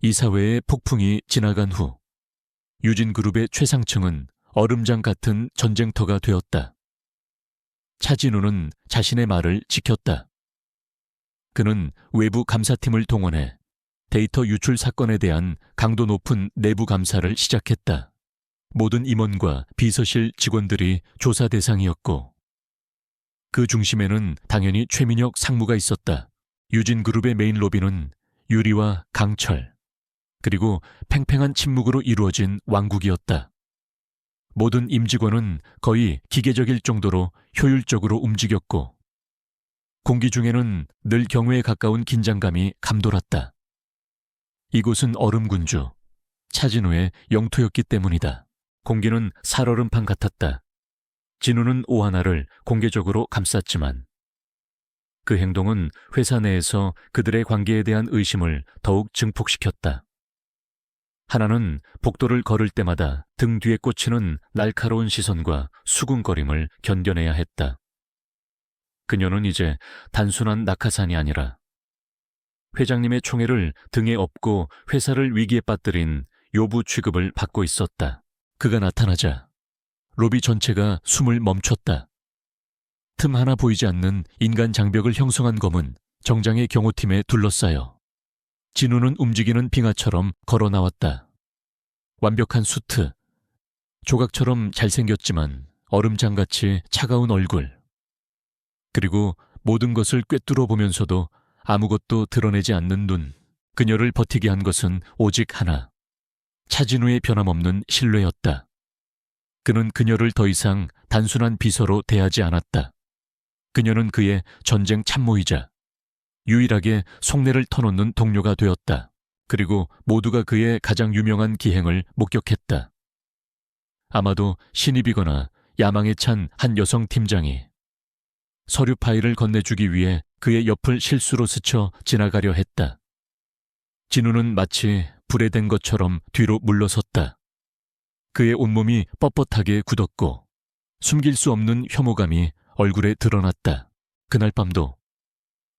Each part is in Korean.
이사회의 폭풍이 지나간 후 유진그룹의 최상층은 얼음장 같은 전쟁터가 되었다. 차진우는 자신의 말을 지켰다. 그는 외부 감사팀을 동원해 데이터 유출 사건에 대한 강도 높은 내부 감사를 시작했다. 모든 임원과 비서실 직원들이 조사 대상이었고 그 중심에는 당연히 최민혁 상무가 있었다. 유진그룹의 메인 로비는 유리와 강철, 그리고 팽팽한 침묵으로 이루어진 왕국이었다. 모든 임직원은 거의 기계적일 정도로 효율적으로 움직였고 공기 중에는 늘 경외에 가까운 긴장감이 감돌았다. 이곳은 얼음군주, 차진우의 영토였기 때문이다. 공기는 살얼음판 같았다. 진우는 오하나를 공개적으로 감쌌지만 그 행동은 회사 내에서 그들의 관계에 대한 의심을 더욱 증폭시켰다. 하나는 복도를 걸을 때마다 등 뒤에 꽂히는 날카로운 시선과 수군거림을 견뎌내야 했다. 그녀는 이제 단순한 낙하산이 아니라 회장님의 총애를 등에 업고 회사를 위기에 빠뜨린 요부 취급을 받고 있었다. 그가 나타나자 로비 전체가 숨을 멈췄다. 틈 하나 보이지 않는 인간 장벽을 형성한 검은 정장의 경호팀에 둘러싸여 진우는 움직이는 빙하처럼 걸어 나왔다. 완벽한 수트, 조각처럼 잘생겼지만 얼음장같이 차가운 얼굴, 그리고 모든 것을 꿰뚫어 보면서도 아무것도 드러내지 않는 눈. 그녀를 버티게 한 것은 오직 하나, 차진우의 변함없는 신뢰였다. 그는 그녀를 더 이상 단순한 비서로 대하지 않았다. 그녀는 그의 전쟁 참모이자 유일하게 속내를 터놓는 동료가 되었다. 그리고 모두가 그의 가장 유명한 기행을 목격했다. 아마도 신입이거나 야망에 찬 한 여성 팀장이 서류 파일을 건네주기 위해 그의 옆을 실수로 스쳐 지나가려 했다. 진우는 마치 불에 댄 것처럼 뒤로 물러섰다. 그의 온몸이 뻣뻣하게 굳었고 숨길 수 없는 혐오감이 얼굴에 드러났다. 그날 밤도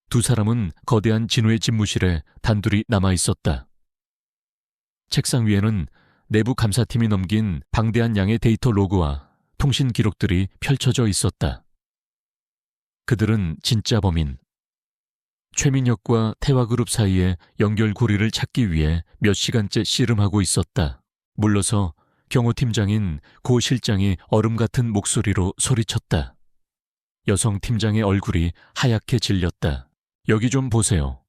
두 사람은 거대한 진우의 집무실에 단둘이 남아있었다. 책상 위에는 내부 감사팀이 넘긴 방대한 양의 데이터 로그와 통신 기록들이 펼쳐져 있었다. 그들은 진짜 범인, 최민혁과 태화그룹 사이의 연결고리를 찾기 위해 몇 시간째 씨름하고 있었다. 물러서 경호팀장인 고 실장이 얼음 같은 목소리로 소리쳤다. 여성 팀장의 얼굴이 하얗게 질렸다. 여기 좀 보세요.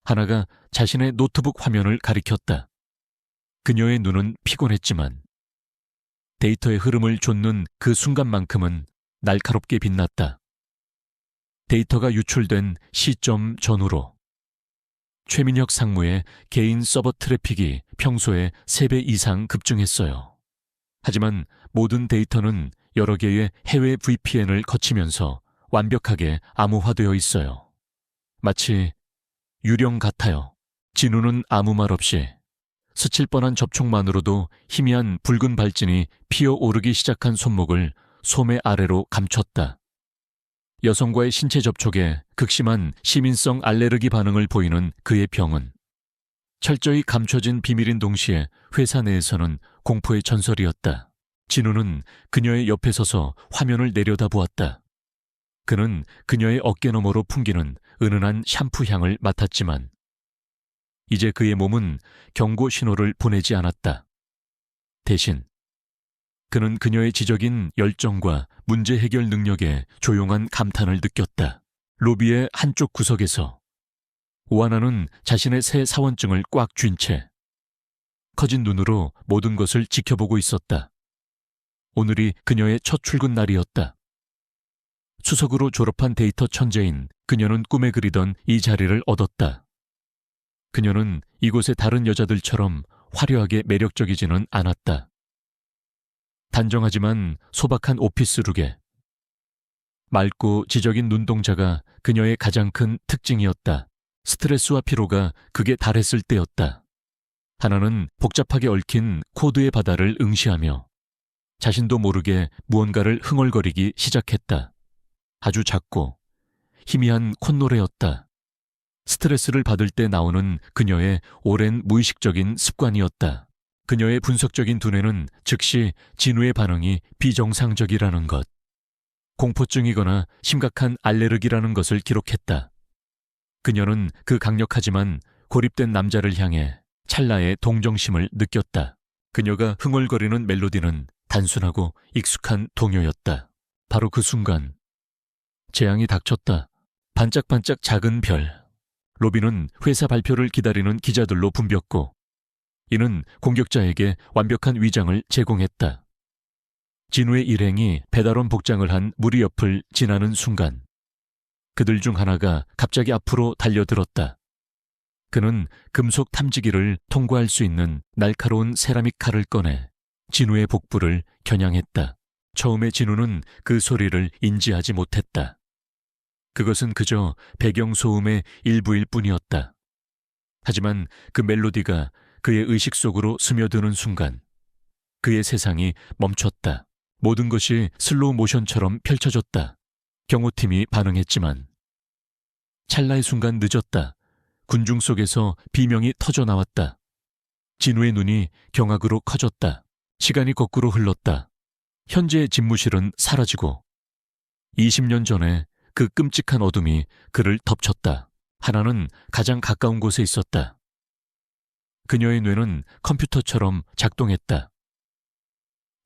하나가 자신의 노트북 화면을 가리켰다. 그녀의 눈은 피곤했지만 데이터의 흐름을 좇는 그 순간만큼은 날카롭게 빛났다. 데이터가 유출된 시점 전후로 최민혁 상무의 개인 서버 트래픽이 평소에 3배 이상 급증했어요. 하지만 모든 데이터는 여러 개의 해외 VPN을 거치면서 완벽하게 암호화되어 있어요. 마치 유령 같아요. 진우는 아무 말 없이 스칠 뻔한 접촉만으로도 희미한 붉은 발진이 피어오르기 시작한 손목을 소매 아래로 감췄다. 여성과의 신체 접촉에 극심한 시민성 알레르기 반응을 보이는 그의 병은 철저히 감춰진 비밀인 동시에 회사 내에서는 공포의 전설이었다. 진우는 그녀의 옆에 서서 화면을 내려다보았다. 그는 그녀의 어깨 너머로 풍기는 은은한 샴푸 향을 맡았지만 이제 그의 몸은 경고 신호를 보내지 않았다. 대신 그는 그녀의 지적인 열정과 문제 해결 능력에 조용한 감탄을 느꼈다. 로비의 한쪽 구석에서 오하나는 자신의 새 사원증을 꽉 쥔 채 커진 눈으로 모든 것을 지켜보고 있었다. 오늘이 그녀의 첫 출근 날이었다. 수석으로 졸업한 데이터 천재인 그녀는 꿈에 그리던 이 자리를 얻었다. 그녀는 이곳의 다른 여자들처럼 화려하게 매력적이지는 않았다. 단정하지만 소박한 오피스룩에 맑고 지적인 눈동자가 그녀의 가장 큰 특징이었다. 스트레스와 피로가 극에 달했을 때였다. 하나는 복잡하게 얽힌 코드의 바다를 응시하며 자신도 모르게 무언가를 흥얼거리기 시작했다. 아주 작고 희미한 콧노래였다. 스트레스를 받을 때 나오는 그녀의 오랜 무의식적인 습관이었다. 그녀의 분석적인 두뇌는 즉시 진우의 반응이 비정상적이라는 것, 공포증이거나 심각한 알레르기라는 것을 기록했다. 그녀는 그 강력하지만 고립된 남자를 향해 찰나의 동정심을 느꼈다. 그녀가 흥얼거리는 멜로디는 단순하고 익숙한 동요였다. 바로 그 순간 재앙이 닥쳤다. 반짝반짝 작은 별. 로비는 회사 발표를 기다리는 기자들로 붐볐고 이는 공격자에게 완벽한 위장을 제공했다. 진우의 일행이 배달원 복장을 한 무리 옆을 지나는 순간 그들 중 하나가 갑자기 앞으로 달려들었다. 그는 금속 탐지기를 통과할 수 있는 날카로운 세라믹 칼을 꺼내 진우의 복부를 겨냥했다. 처음에 진우는 그 소리를 인지하지 못했다. 그것은 그저 배경소음의 일부일 뿐이었다. 하지만 그 멜로디가 그의 의식 속으로 스며드는 순간 그의 세상이 멈췄다. 모든 것이 슬로우 모션처럼 펼쳐졌다. 경호팀이 반응했지만 찰나의 순간 늦었다. 군중 속에서 비명이 터져 나왔다. 진우의 눈이 경악으로 커졌다. 시간이 거꾸로 흘렀다. 현재의 집무실은 사라지고 20년 전에 그 끔찍한 어둠이 그를 덮쳤다. 하나는 가장 가까운 곳에 있었다. 그녀의 뇌는 컴퓨터처럼 작동했다.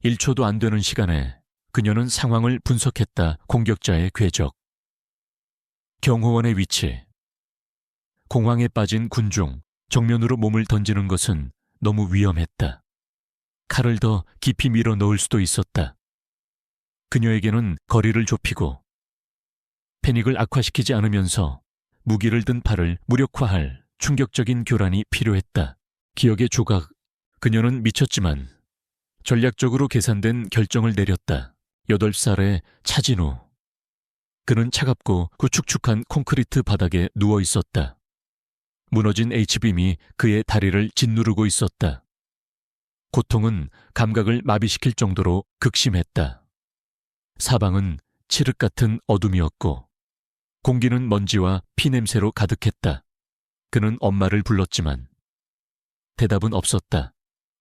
1초도 안 되는 시간에 그녀는 상황을 분석했다. 공격자의 궤적, 경호원의 위치, 공황에 빠진 군중, 정면으로 몸을 던지는 것은 너무 위험했다. 칼을 더 깊이 밀어 넣을 수도 있었다. 그녀에게는 거리를 좁히고 패닉을 악화시키지 않으면서 무기를 든 팔을 무력화할 충격적인 교란이 필요했다. 기억의 조각, 그녀는 미쳤지만 전략적으로 계산된 결정을 내렸다. 8살의 차진우. 그는 차갑고 구축축한 콘크리트 바닥에 누워 있었다. 무너진 H빔이 그의 다리를 짓누르고 있었다. 고통은 감각을 마비시킬 정도로 극심했다. 사방은 칠흑 같은 어둠이었고 공기는 먼지와 피냄새로 가득했다. 그는 엄마를 불렀지만 대답은 없었다.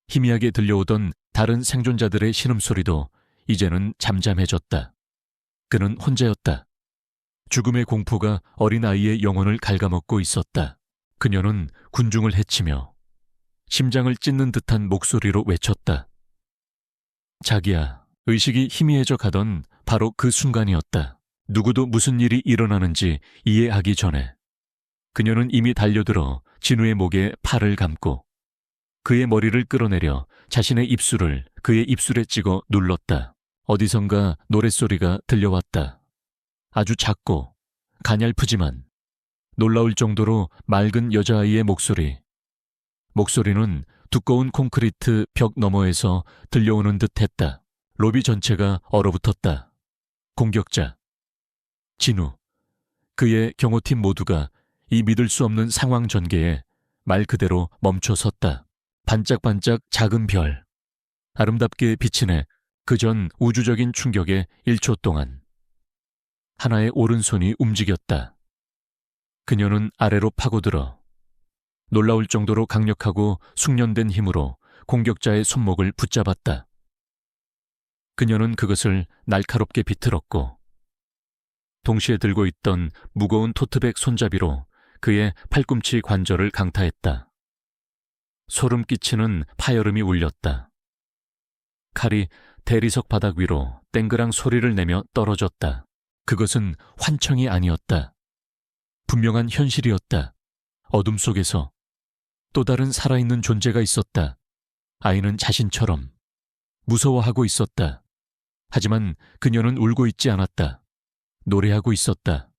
희미하게 들려오던 다른 생존자들의 신음소리도 이제는 잠잠해졌다. 그는 혼자였다. 죽음의 공포가 어린아이의 영혼을 갉아먹고 있었다. 그녀는 군중을 해치며 심장을 찢는 듯한 목소리로 외쳤다. 자기야, 의식이 희미해져 가던 바로 그 순간이었다. 누구도 무슨 일이 일어나는지 이해하기 전에 그녀는 이미 달려들어 진우의 목에 팔을 감고 그의 머리를 끌어내려 자신의 입술을 그의 입술에 찍어 눌렀다. 어디선가 노랫소리가 들려왔다. 아주 작고 가냘프지만 놀라울 정도로 맑은 여자아이의 목소리. 목소리는 두꺼운 콘크리트 벽 너머에서 들려오는 듯했다. 로비 전체가 얼어붙었다. 공격자, 진우, 그의 경호팀 모두가 이 믿을 수 없는 상황 전개에 말 그대로 멈춰 섰다. 반짝반짝 작은 별, 아름답게 비치네. 그전 우주적인 충격에 1초 동안 하나의 오른손이 움직였다. 그녀는 아래로 파고들어 놀라울 정도로 강력하고 숙련된 힘으로 공격자의 손목을 붙잡았다. 그녀는 그것을 날카롭게 비틀었고 동시에 들고 있던 무거운 토트백 손잡이로 그의 팔꿈치 관절을 강타했다. 소름 끼치는 파열음이 울렸다. 칼이 대리석 바닥 위로 땡그랑 소리를 내며 떨어졌다. 그것은 환청이 아니었다. 분명한 현실이었다. 어둠 속에서 또 다른 살아있는 존재가 있었다. 아이는 자신처럼 무서워하고 있었다. 하지만 그녀는 울고 있지 않았다. 노래하고 있었다.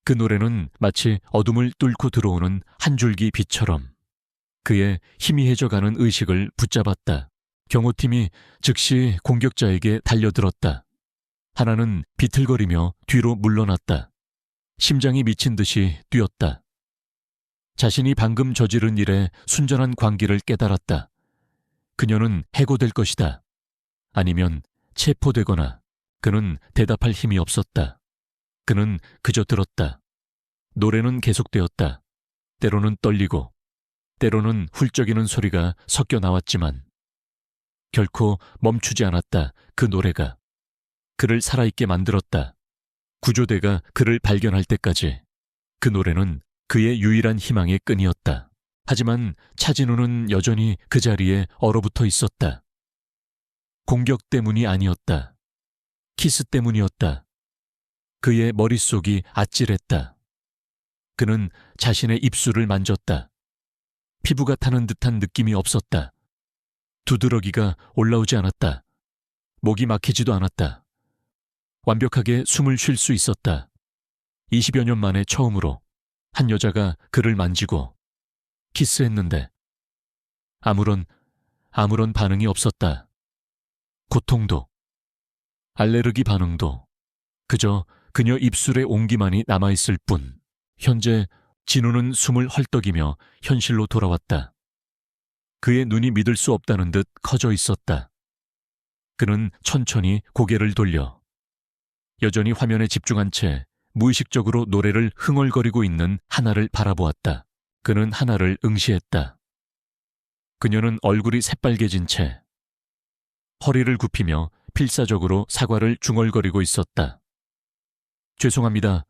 그 노래는 마치 어둠을 뚫고 들어오는 한 줄기 빛처럼 그의 희미해져가는 의식을 붙잡았다. 경호팀이 즉시 공격자에게 달려들었다. 하나는 비틀거리며 뒤로 물러났다. 심장이 미친 듯이 뛰었다. 자신이 방금 저지른 일에 순전한 광기를 깨달았다. 그녀는 해고될 것이다. 아니면 체포되거나. 그는 대답할 힘이 없었다. 그는 그저 들었다. 노래는 계속되었다. 때로는 떨리고, 때로는 훌쩍이는 소리가 섞여 나왔지만 결코 멈추지 않았다. 그 노래가 그를 살아있게 만들었다. 구조대가 그를 발견할 때까지 그 노래는 그의 유일한 희망의 끈이었다. 하지만 차진우는 여전히 그 자리에 얼어붙어 있었다. 공격 때문이 아니었다. 키스 때문이었다. 그의 머릿속이 아찔했다. 그는 자신의 입술을 만졌다. 피부가 타는 듯한 느낌이 없었다. 두드러기가 올라오지 않았다. 목이 막히지도 않았다. 완벽하게 숨을 쉴 수 있었다. 20여 년 만에 처음으로 한 여자가 그를 만지고 키스했는데 아무런 반응이 없었다. 고통도, 알레르기 반응도 그저 그녀 입술의 온기만이 남아있을 뿐. 현재 진우는 숨을 헐떡이며 현실로 돌아왔다. 그의 눈이 믿을 수 없다는 듯 커져 있었다. 그는 천천히 고개를 돌려 여전히 화면에 집중한 채 무의식적으로 노래를 흥얼거리고 있는 하나를 바라보았다. 그는 하나를 응시했다. 그녀는 얼굴이 새빨개진 채 허리를 굽히며 필사적으로 사과를 중얼거리고 있었다. 죄송합니다.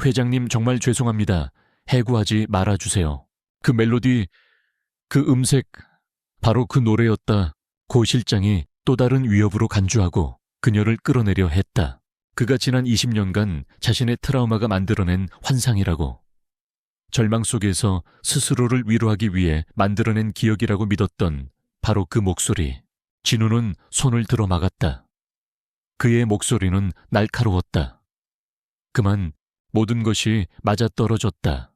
회장님 정말 죄송합니다. 해고하지 말아주세요. 그 멜로디, 그 음색, 바로 그 노래였다. 고 실장이 또 다른 위협으로 간주하고 그녀를 끌어내려 했다. 그가 지난 20년간 자신의 트라우마가 만들어낸 환상이라고, 절망 속에서 스스로를 위로하기 위해 만들어낸 기억이라고 믿었던 바로 그 목소리. 진우는 손을 들어 막았다. 그의 목소리는 날카로웠다. 그만 모든 것이 맞아떨어졌다.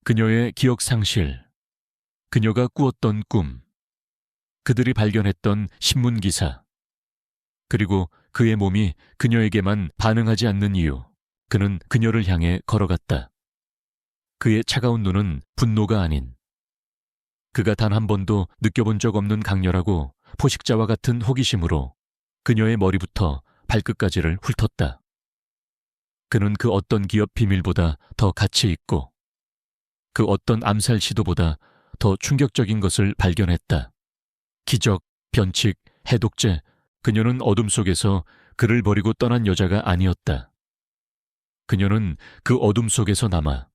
그녀의 기억 상실, 그녀가 꾸었던 꿈, 그들이 발견했던 신문 기사, 그리고 그의 몸이 그녀에게만 반응하지 않는 이유. 그는 그녀를 향해 걸어갔다. 그의 차가운 눈은 분노가 아닌, 그가 단 한 번도 느껴본 적 없는 강렬하고 포식자와 같은 호기심으로 그녀의 머리부터 발끝까지를 훑었다. 그는 그 어떤 기업 비밀보다 더 가치 있고 그 어떤 암살 시도보다 더 충격적인 것을 발견했다. 기적, 변칙, 해독제. 그녀는 어둠 속에서 그를 버리고 떠난 여자가 아니었다. 그녀는 그 어둠 속에서 남아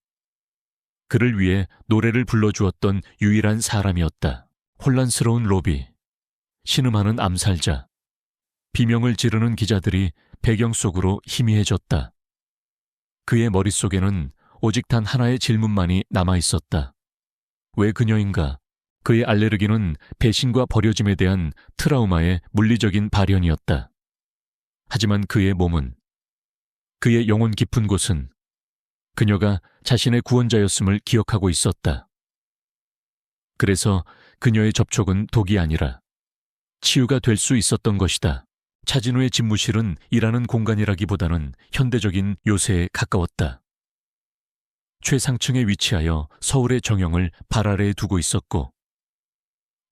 그를 위해 노래를 불러주었던 유일한 사람이었다. 혼란스러운 로비, 신음하는 암살자, 비명을 지르는 기자들이 배경 속으로 희미해졌다. 그의 머릿속에는 오직 단 하나의 질문만이 남아있었다. 왜 그녀인가? 그의 알레르기는 배신과 버려짐에 대한 트라우마의 물리적인 발현이었다. 하지만 그의 몸은, 그의 영혼 깊은 곳은 그녀가 자신의 구원자였음을 기억하고 있었다. 그래서 그녀의 접촉은 독이 아니라 치유가 될 수 있었던 것이다. 차진우의 집무실은 일하는 공간이라기보다는 현대적인 요새에 가까웠다. 최상층에 위치하여 서울의 정형을 발 아래에 두고 있었고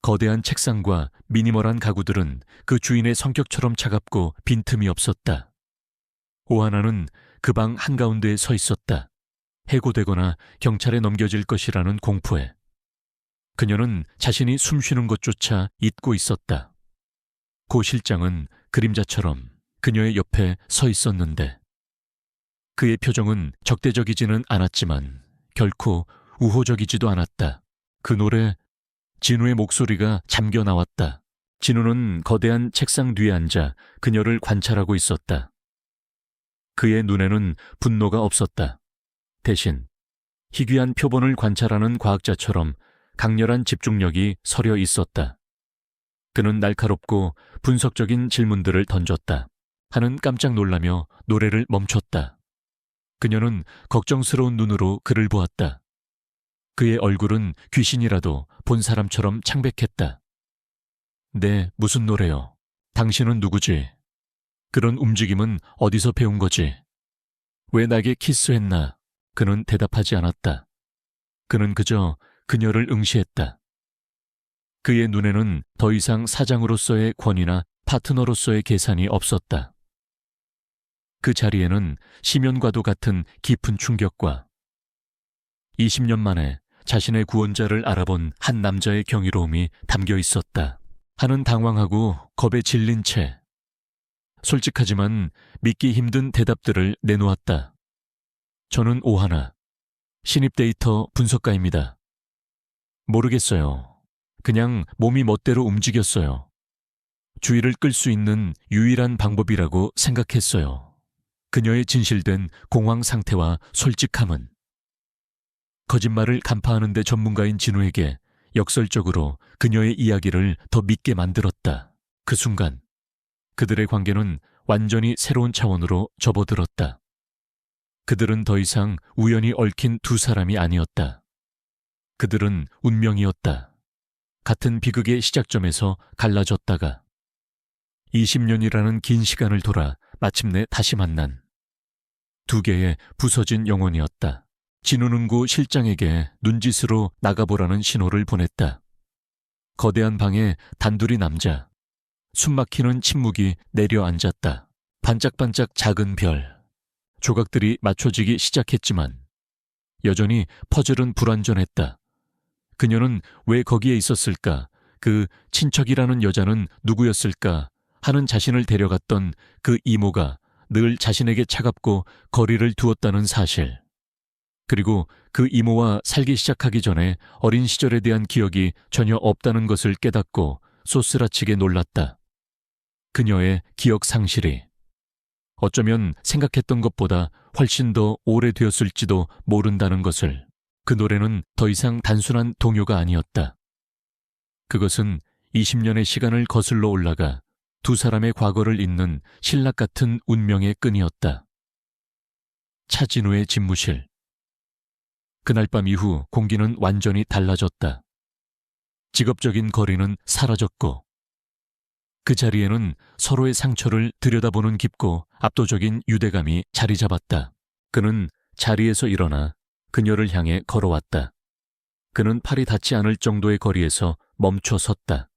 거대한 책상과 미니멀한 가구들은 그 주인의 성격처럼 차갑고 빈틈이 없었다. 오하나는 그 방 한가운데에 서 있었다. 해고되거나 경찰에 넘겨질 것이라는 공포에 그녀는 자신이 숨쉬는 것조차 잊고 있었다. 고 실장은 그림자처럼 그녀의 옆에 서 있었는데 그의 표정은 적대적이지는 않았지만 결코 우호적이지도 않았다. 그 노래, 진우의 목소리가 잠겨 나왔다. 진우는 거대한 책상 뒤에 앉아 그녀를 관찰하고 있었다. 그의 눈에는 분노가 없었다. 대신 희귀한 표본을 관찰하는 과학자처럼 강렬한 집중력이 서려 있었다. 그는 날카롭고 분석적인 질문들을 던졌다. 하는 깜짝 놀라며 노래를 멈췄다. 그녀는 걱정스러운 눈으로 그를 보았다. 그의 얼굴은 귀신이라도 본 사람처럼 창백했다. 네, 무슨 노래요? 당신은 누구지? 그런 움직임은 어디서 배운 거지? 왜 나에게 키스했나? 그는 대답하지 않았다. 그는 그저 그녀를 응시했다. 그의 눈에는 더 이상 사장으로서의 권위나 파트너로서의 계산이 없었다. 그 자리에는 심연과도 같은 깊은 충격과 20년 만에 자신의 구원자를 알아본 한 남자의 경이로움이 담겨 있었다. 하는 당황하고 겁에 질린 채 솔직하지만 믿기 힘든 대답들을 내놓았다. 저는 오하나, 신입 데이터 분석가입니다. 모르겠어요. 그냥 몸이 멋대로 움직였어요. 주의를 끌 수 있는 유일한 방법이라고 생각했어요. 그녀의 진실된 공황 상태와 솔직함은 거짓말을 간파하는 데 전문가인 진우에게 역설적으로 그녀의 이야기를 더 믿게 만들었다. 그 순간 그들의 관계는 완전히 새로운 차원으로 접어들었다. 그들은 더 이상 우연히 얽힌 두 사람이 아니었다. 그들은 운명이었다. 같은 비극의 시작점에서 갈라졌다가 20년이라는 긴 시간을 돌아 마침내 다시 만난 두 개의 부서진 영혼이었다. 진우는 고 실장에게 눈짓으로 나가보라는 신호를 보냈다. 거대한 방에 단둘이 남자, 숨막히는 침묵이 내려앉았다. 반짝반짝 작은 별, 조각들이 맞춰지기 시작했지만 여전히 퍼즐은 불완전했다. 그녀는 왜 거기에 있었을까? 그 친척이라는 여자는 누구였을까? 하는 자신을 데려갔던 그 이모가 늘 자신에게 차갑고 거리를 두었다는 사실. 그리고 그 이모와 살기 시작하기 전에 어린 시절에 대한 기억이 전혀 없다는 것을 깨닫고 쏘스라치게 놀랐다. 그녀의 기억 상실이 어쩌면 생각했던 것보다 훨씬 더 오래되었을지도 모른다는 것을. 그 노래는 더 이상 단순한 동요가 아니었다. 그것은 20년의 시간을 거슬러 올라가 두 사람의 과거를 잇는 신락 같은 운명의 끈이었다. 차진우의 집무실. 그날 밤 이후 공기는 완전히 달라졌다. 직업적인 거리는 사라졌고 그 자리에는 서로의 상처를 들여다보는 깊고 압도적인 유대감이 자리 잡았다. 그는 자리에서 일어나 그녀를 향해 걸어왔다. 그는 팔이 닿지 않을 정도의 거리에서 멈춰 섰다.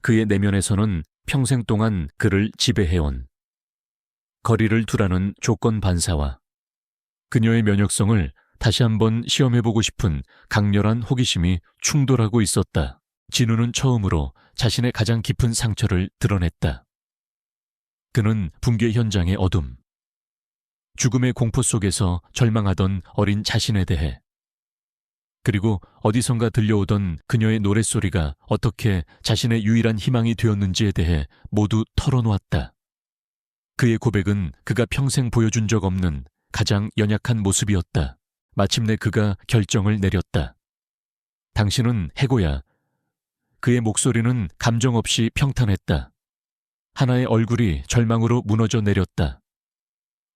그의 내면에서는 평생 동안 그를 지배해온 거리를 두라는 조건 반사와 그녀의 면역성을 다시 한번 시험해보고 싶은 강렬한 호기심이 충돌하고 있었다. 진우는 처음으로 자신의 가장 깊은 상처를 드러냈다. 그는 붕괴 현장의 어둠, 죽음의 공포 속에서 절망하던 어린 자신에 대해, 그리고 어디선가 들려오던 그녀의 노랫소리가 어떻게 자신의 유일한 희망이 되었는지에 대해 모두 털어놓았다. 그의 고백은 그가 평생 보여준 적 없는 가장 연약한 모습이었다. 마침내 그가 결정을 내렸다. 당신은 해고야. 그의 목소리는 감정 없이 평탄했다. 하나의 얼굴이 절망으로 무너져 내렸다.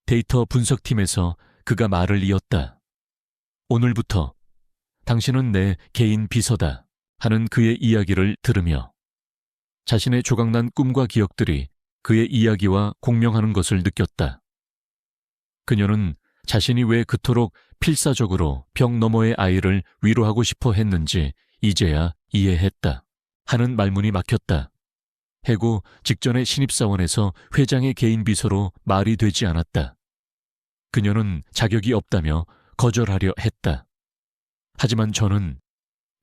데이터 분석팀에서 그가 말을 이었다. 오늘부터 당신은 내 개인 비서다 하는 그의 이야기를 들으며 자신의 조각난 꿈과 기억들이 그의 이야기와 공명하는 것을 느꼈다. 그녀는 자신이 왜 그토록 필사적으로 벽 너머의 아이를 위로하고 싶어 했는지 이제야 이해했다. 하는 말문이 막혔다. 해고 직전의 신입사원에서 회장의 개인 비서로 말이 되지 않았다. 그녀는 자격이 없다며 거절하려 했다. 하지만 저는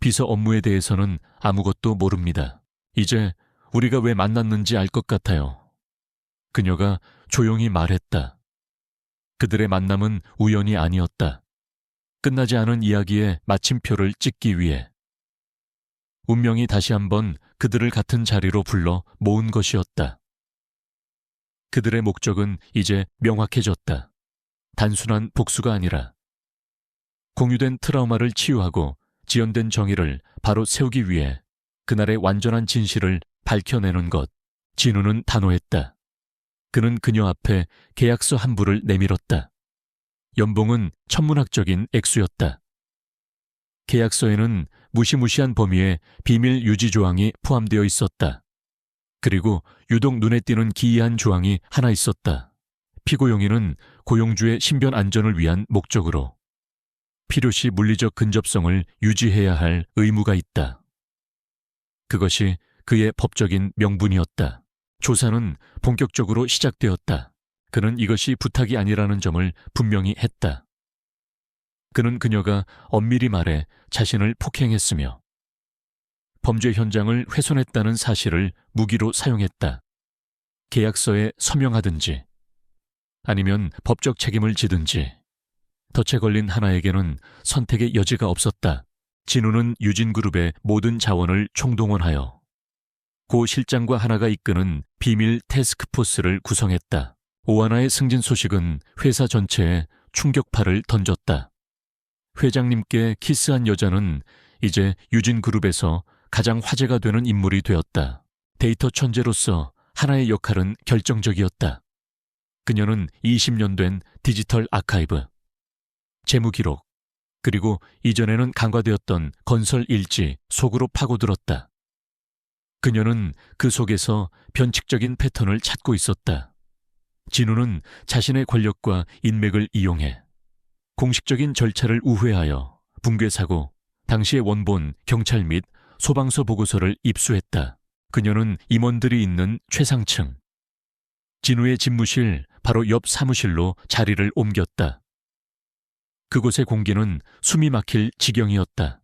비서 업무에 대해서는 아무것도 모릅니다. 이제 우리가 왜 만났는지 알 것 같아요. 그녀가 조용히 말했다. 그들의 만남은 우연이 아니었다. 끝나지 않은 이야기에 마침표를 찍기 위해 운명이 다시 한번 그들을 같은 자리로 불러 모은 것이었다. 그들의 목적은 이제 명확해졌다. 단순한 복수가 아니라 공유된 트라우마를 치유하고 지연된 정의를 바로 세우기 위해 그날의 완전한 진실을 밝혀내는 것. 진우는 단호했다. 그는 그녀 앞에 계약서 한 부를 내밀었다. 연봉은 천문학적인 액수였다. 계약서에는 무시무시한 범위의 비밀 유지 조항이 포함되어 있었다. 그리고 유독 눈에 띄는 기이한 조항이 하나 있었다. 피고용인은 고용주의 신변 안전을 위한 목적으로 필요시 물리적 근접성을 유지해야 할 의무가 있다. 그것이 그의 법적인 명분이었다. 조사는 본격적으로 시작되었다. 그는 이것이 부탁이 아니라는 점을 분명히 했다. 그는 그녀가 엄밀히 말해 자신을 폭행했으며 범죄 현장을 훼손했다는 사실을 무기로 사용했다. 계약서에 서명하든지 아니면 법적 책임을 지든지 덫에 걸린 하나에게는 선택의 여지가 없었다. 진우는 유진그룹의 모든 자원을 총동원하여 고 실장과 하나가 이끄는 비밀 태스크포스를 구성했다. 오하나의 승진 소식은 회사 전체에 충격파를 던졌다. 회장님께 키스한 여자는 이제 유진그룹에서 가장 화제가 되는 인물이 되었다. 데이터 천재로서 하나의 역할은 결정적이었다. 그녀는 20년 된 디지털 아카이브, 재무 기록, 그리고 이전에는 간과되었던 건설 일지 속으로 파고들었다. 그녀는 그 속에서 변칙적인 패턴을 찾고 있었다. 진우는 자신의 권력과 인맥을 이용해 공식적인 절차를 우회하여 붕괴사고, 당시의 원본, 경찰 및 소방서 보고서를 입수했다. 그녀는 임원들이 있는 최상층, 진우의 집무실 바로 옆 사무실로 자리를 옮겼다. 그곳의 공기는 숨이 막힐 지경이었다.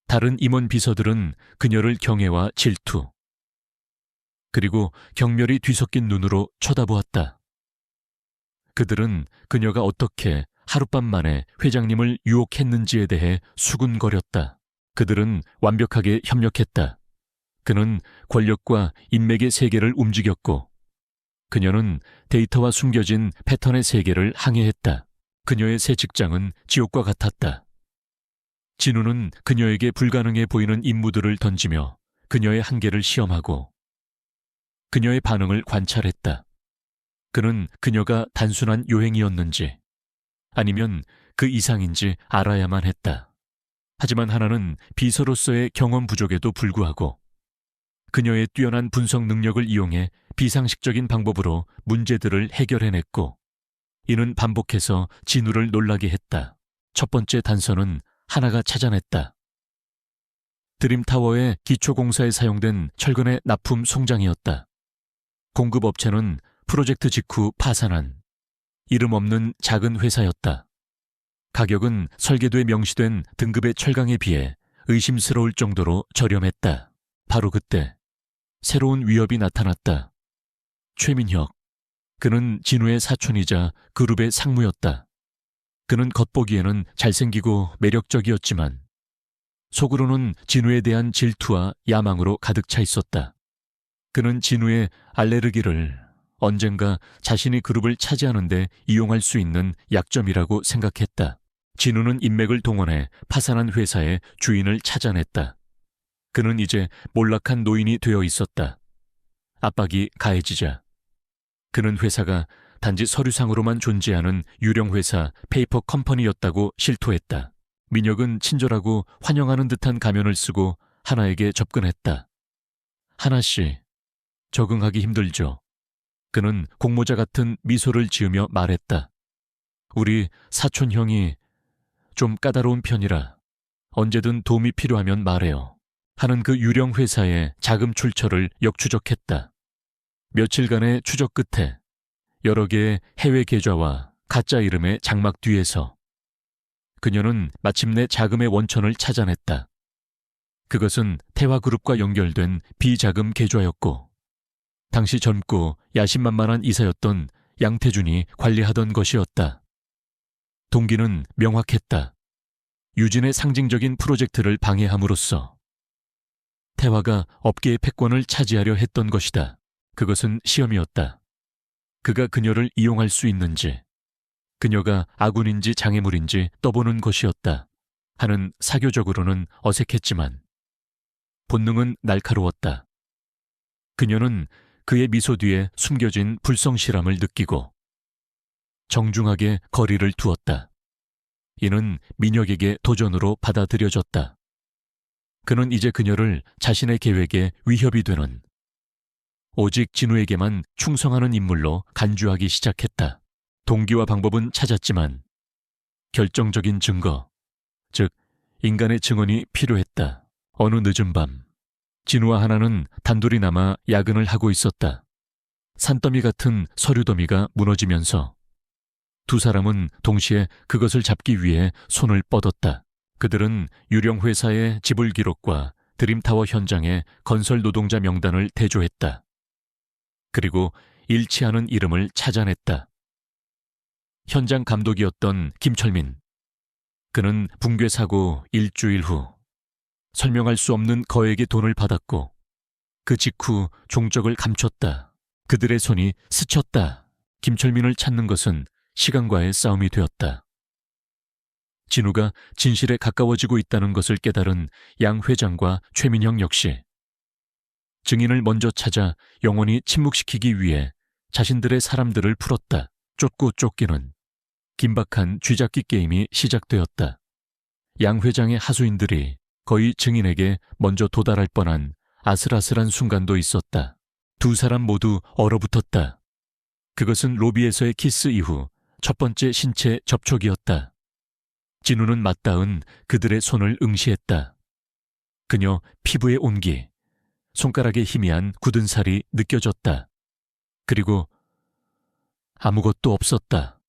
다른 임원 비서들은 그녀를 경애와 질투, 그리고 경멸이 뒤섞인 눈으로 쳐다보았다. 그들은 그녀가 어떻게 하룻밤 만에 회장님을 유혹했는지에 대해 수군거렸다. 그들은 완벽하게 협력했다. 그는 권력과 인맥의 세계를 움직였고, 그녀는 데이터와 숨겨진 패턴의 세계를 항해했다. 그녀의 새 직장은 지옥과 같았다. 진우는 그녀에게 불가능해 보이는 임무들을 던지며 그녀의 한계를 시험하고 그녀의 반응을 관찰했다. 그는 그녀가 단순한 요행이었는지 아니면 그 이상인지 알아야만 했다. 하지만 하나는 비서로서의 경험 부족에도 불구하고 그녀의 뛰어난 분석 능력을 이용해 비상식적인 방법으로 문제들을 해결해냈고, 이는 반복해서 진우를 놀라게 했다. 첫 번째 단서는 하나가 찾아냈다. 드림타워의 기초공사에 사용된 철근의 납품 송장이었다. 공급업체는 프로젝트 직후 파산한 이름 없는 작은 회사였다. 가격은 설계도에 명시된 등급의 철강에 비해 의심스러울 정도로 저렴했다. 바로 그때 새로운 위협이 나타났다. 최민혁. 그는 진우의 사촌이자 그룹의 상무였다. 그는 겉보기에는 잘생기고 매력적이었지만 속으로는 진우에 대한 질투와 야망으로 가득 차 있었다. 그는 진우의 알레르기를 언젠가 자신이 그룹을 차지하는 데 이용할 수 있는 약점이라고 생각했다. 진우는 인맥을 동원해 파산한 회사의 주인을 찾아냈다. 그는 이제 몰락한 노인이 되어 있었다. 압박이 가해지자 그는 회사가 단지 서류상으로만 존재하는 유령회사 페이퍼 컴퍼니였다고 실토했다. 민혁은 친절하고 환영하는 듯한 가면을 쓰고 하나에게 접근했다. 하나씨, 적응하기 힘들죠. 그는 공모자 같은 미소를 지으며 말했다. 우리 사촌 형이 좀 까다로운 편이라 언제든 도움이 필요하면 말해요. 하는 그 유령 회사의 자금 출처를 역추적했다. 며칠간의 추적 끝에 여러 개의 해외 계좌와 가짜 이름의 장막 뒤에서 그녀는 마침내 자금의 원천을 찾아냈다. 그것은 태화그룹과 연결된 비자금 계좌였고, 당시 젊고 야심만만한 이사였던 양태준이 관리하던 것이었다. 동기는 명확했다. 유진의 상징적인 프로젝트를 방해함으로써 태화가 업계의 패권을 차지하려 했던 것이다. 그것은 시험이었다. 그가 그녀를 이용할 수 있는지, 그녀가 아군인지 장애물인지 떠보는 것이었다. 하는 사교적으로는 어색했지만 본능은 날카로웠다. 그녀는 그의 미소 뒤에 숨겨진 불성실함을 느끼고 정중하게 거리를 두었다. 이는 민혁에게 도전으로 받아들여졌다. 그는 이제 그녀를 자신의 계획에 위협이 되는 오직 진우에게만 충성하는 인물로 간주하기 시작했다. 동기와 방법은 찾았지만 결정적인 증거, 즉 인간의 증언이 필요했다. 어느 늦은 밤, 진우와 하나는 단둘이 남아 야근을 하고 있었다. 산더미 같은 서류더미가 무너지면서 두 사람은 동시에 그것을 잡기 위해 손을 뻗었다. 그들은 유령회사의 지불 기록과 드림타워 현장의 건설 노동자 명단을 대조했다. 그리고 일치하는 이름을 찾아냈다. 현장 감독이었던 김철민. 그는 붕괴 사고 일주일 후 설명할 수 없는 거액의 돈을 받았고 그 직후 종적을 감췄다. 그들의 손이 스쳤다. 김철민을 찾는 것은 시간과의 싸움이 되었다. 진우가 진실에 가까워지고 있다는 것을 깨달은 양 회장과 최민형 역시 증인을 먼저 찾아 영원히 침묵시키기 위해 자신들의 사람들을 풀었다. 쫓고 쫓기는 긴박한 쥐잡기 게임이 시작되었다. 양 회장의 하수인들이 거의 증인에게 먼저 도달할 뻔한 아슬아슬한 순간도 있었다. 두 사람 모두 얼어붙었다. 그것은 로비에서의 키스 이후 첫 번째 신체 접촉이었다. 진우는 맞닿은 그들의 손을 응시했다. 그녀 피부의 온기, 손가락에 희미한 굳은 살이 느껴졌다. 그리고 아무것도 없었다.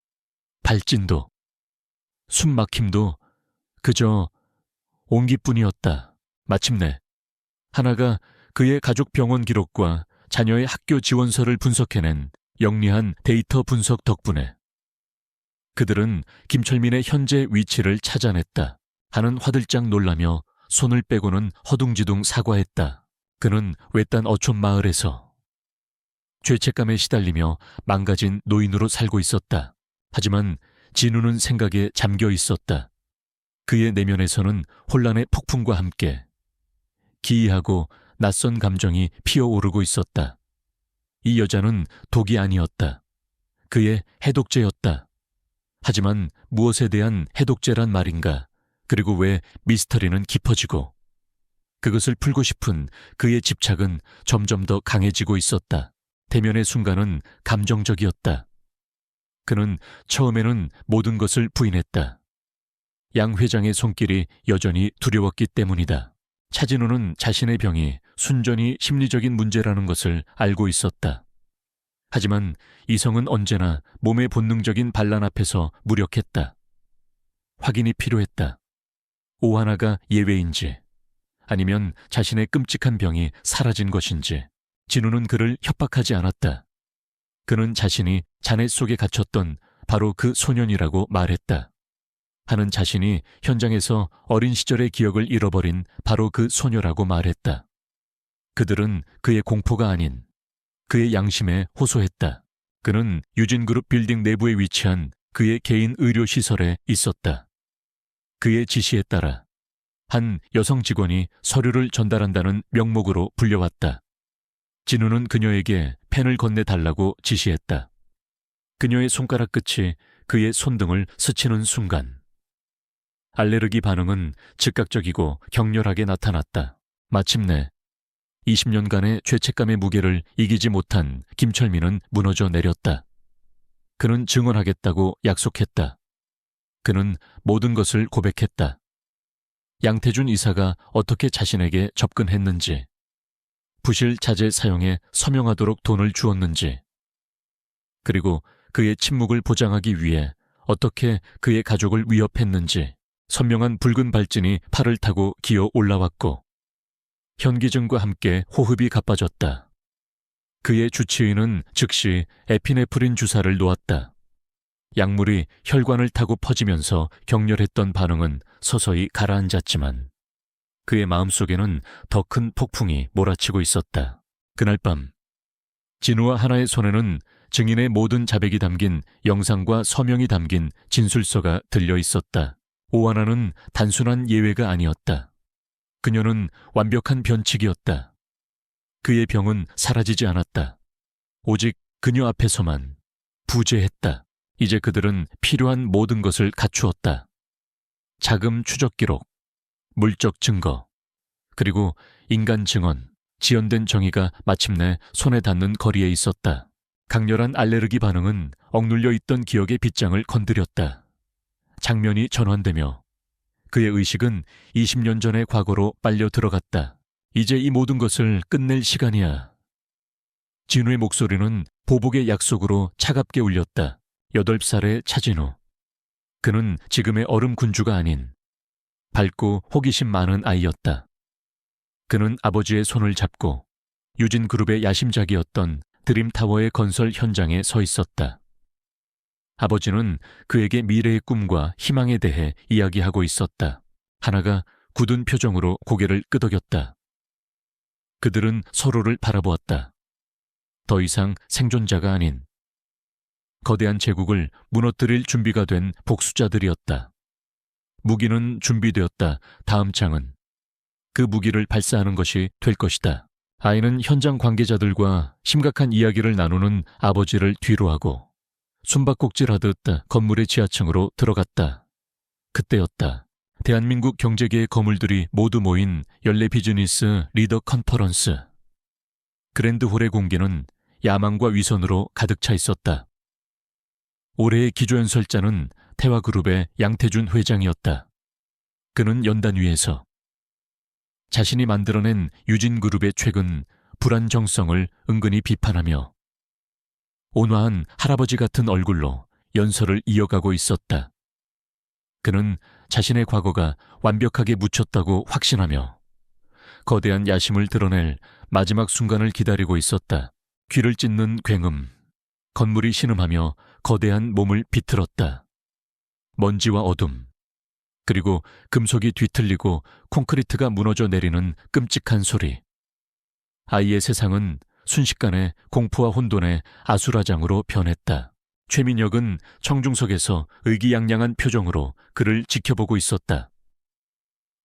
발진도, 숨막힘도 그저 온기뿐이었다. 마침내 하나가 그의 가족 병원 기록과 자녀의 학교 지원서를 분석해낸 영리한 데이터 분석 덕분에 그들은 김철민의 현재 위치를 찾아냈다. 하는 화들짝 놀라며 손을 빼고는 허둥지둥 사과했다. 그는 외딴 어촌 마을에서 죄책감에 시달리며 망가진 노인으로 살고 있었다. 하지만 진우는 생각에 잠겨 있었다. 그의 내면에서는 혼란의 폭풍과 함께 기이하고 낯선 감정이 피어오르고 있었다. 이 여자는 독이 아니었다. 그의 해독제였다. 하지만 무엇에 대한 해독제란 말인가? 그리고 왜 미스터리는 깊어지고 그것을 풀고 싶은 그의 집착은 점점 더 강해지고 있었다. 대면의 순간은 감정적이었다. 그는 처음에는 모든 것을 부인했다. 양 회장의 손길이 여전히 두려웠기 때문이다. 차진우는 자신의 병이 순전히 심리적인 문제라는 것을 알고 있었다. 하지만 이성은 언제나 몸의 본능적인 반란 앞에서 무력했다. 확인이 필요했다. 오하나가 예외인지 아니면 자신의 끔찍한 병이 사라진 것인지. 진우는 그를 협박하지 않았다. 그는 자신이 잔해 속에 갇혔던 바로 그 소년이라고 말했다. 하는 자신이 현장에서 어린 시절의 기억을 잃어버린 바로 그 소녀라고 말했다. 그들은 그의 공포가 아닌 그의 양심에 호소했다. 그는 유진그룹 빌딩 내부에 위치한 그의 개인 의료시설에 있었다. 그의 지시에 따라 한 여성 직원이 서류를 전달한다는 명목으로 불려왔다. 진우는 그녀에게 펜을 건네달라고 지시했다. 그녀의 손가락 끝이 그의 손등을 스치는 순간 알레르기 반응은 즉각적이고 격렬하게 나타났다. 마침내 20년간의 죄책감의 무게를 이기지 못한 김철민은 무너져 내렸다. 그는 증언하겠다고 약속했다. 그는 모든 것을 고백했다. 양태준 이사가 어떻게 자신에게 접근했는지, 부실 자재 사용에 서명하도록 돈을 주었는지, 그리고 그의 침묵을 보장하기 위해 어떻게 그의 가족을 위협했는지. 선명한 붉은 발진이 팔을 타고 기어 올라왔고 현기증과 함께 호흡이 가빠졌다. 그의 주치의는 즉시 에피네프린 주사를 놓았다. 약물이 혈관을 타고 퍼지면서 격렬했던 반응은 서서히 가라앉았지만 그의 마음속에는 더 큰 폭풍이 몰아치고 있었다. 그날 밤 진우와 하나의 손에는 증인의 모든 자백이 담긴 영상과 서명이 담긴 진술서가 들려 있었다. 오하나는 단순한 예외가 아니었다. 그녀는 완벽한 변칙이었다. 그의 병은 사라지지 않았다. 오직 그녀 앞에서만 부재했다. 이제 그들은 필요한 모든 것을 갖추었다. 자금 추적 기록, 물적 증거, 그리고 인간 증언, 지연된 정의가 마침내 손에 닿는 거리에 있었다. 강렬한 알레르기 반응은 억눌려 있던 기억의 빗장을 건드렸다. 장면이 전환되며 그의 의식은 20년 전의 과거로 빨려 들어갔다. 이제 이 모든 것을 끝낼 시간이야. 진우의 목소리는 보복의 약속으로 차갑게 울렸다. 8살의 차진우. 그는 지금의 얼음 군주가 아닌 밝고 호기심 많은 아이였다. 그는 아버지의 손을 잡고 유진그룹의 야심작이었던 드림타워의 건설 현장에 서 있었다. 아버지는 그에게 미래의 꿈과 희망에 대해 이야기하고 있었다. 하나가 굳은 표정으로 고개를 끄덕였다. 그들은 서로를 바라보았다. 더 이상 생존자가 아닌 거대한 제국을 무너뜨릴 준비가 된 복수자들이었다. 무기는 준비되었다. 다음 장은 그 무기를 발사하는 것이 될 것이다. 아이는 현장 관계자들과 심각한 이야기를 나누는 아버지를 뒤로하고 숨바꼭질하듯 건물의 지하층으로 들어갔다. 그때였다. 대한민국 경제계의 거물들이 모두 모인 연례 비즈니스 리더 컨퍼런스. 그랜드홀의 공기는 야망과 위선으로 가득 차 있었다. 올해의 기조연설자는 태화그룹의 양태준 회장이었다. 그는 연단 위에서 자신이 만들어낸 유진그룹의 최근 불안정성을 은근히 비판하며 온화한 할아버지 같은 얼굴로 연설을 이어가고 있었다. 그는 자신의 과거가 완벽하게 묻혔다고 확신하며 거대한 야심을 드러낼 마지막 순간을 기다리고 있었다. 귀를 찢는 굉음, 건물이 신음하며 거대한 몸을 비틀었다. 먼지와 어둠, 그리고 금속이 뒤틀리고 콘크리트가 무너져 내리는 끔찍한 소리. 아이의 세상은 순식간에 공포와 혼돈의 아수라장으로 변했다. 최민혁은 청중석에서 의기양양한 표정으로 그를 지켜보고 있었다.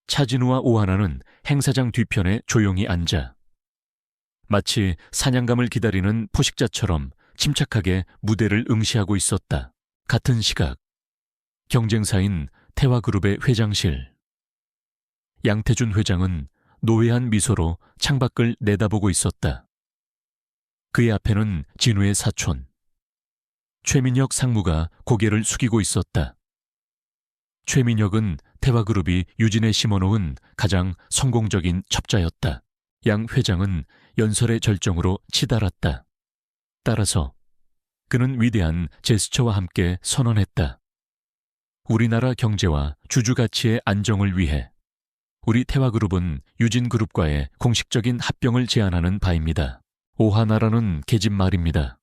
차진우와 오하나는 행사장 뒤편에 조용히 앉아 마치 사냥감을 기다리는 포식자처럼 침착하게 무대를 응시하고 있었다. 같은 시각, 경쟁사인 태화그룹의 회장실. 양태준 회장은 노회한 미소로 창밖을 내다보고 있었다. 그의 앞에는 진우의 사촌 최민혁 상무가 고개를 숙이고 있었다. 최민혁은 태화그룹이 유진에 심어놓은 가장 성공적인 첩자였다. 양 회장은 연설의 절정으로 치달았다. 따라서 그는 위대한 제스처와 함께 선언했다. 우리나라 경제와 주주가치의 안정을 위해 우리 태화그룹은 유진그룹과의 공식적인 합병을 제안하는 바입니다. 오하나라는 계집말입니다.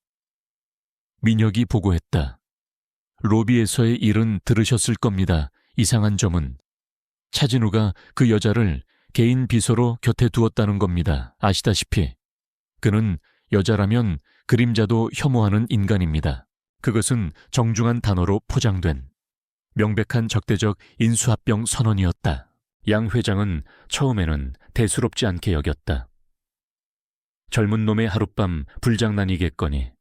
민혁이 보고했다. 로비에서의 일은 들으셨을 겁니다. 이상한 점은 차진우가 그 여자를 개인 비서로 곁에 두었다는 겁니다. 아시다시피 그는 여자라면 그림자도 혐오하는 인간입니다. 그것은 정중한 단어로 포장된 명백한 적대적 인수합병 선언이었다. 양 회장은 처음에는 대수롭지 않게 여겼다. 젊은 놈의 하룻밤 불장난이겠거니.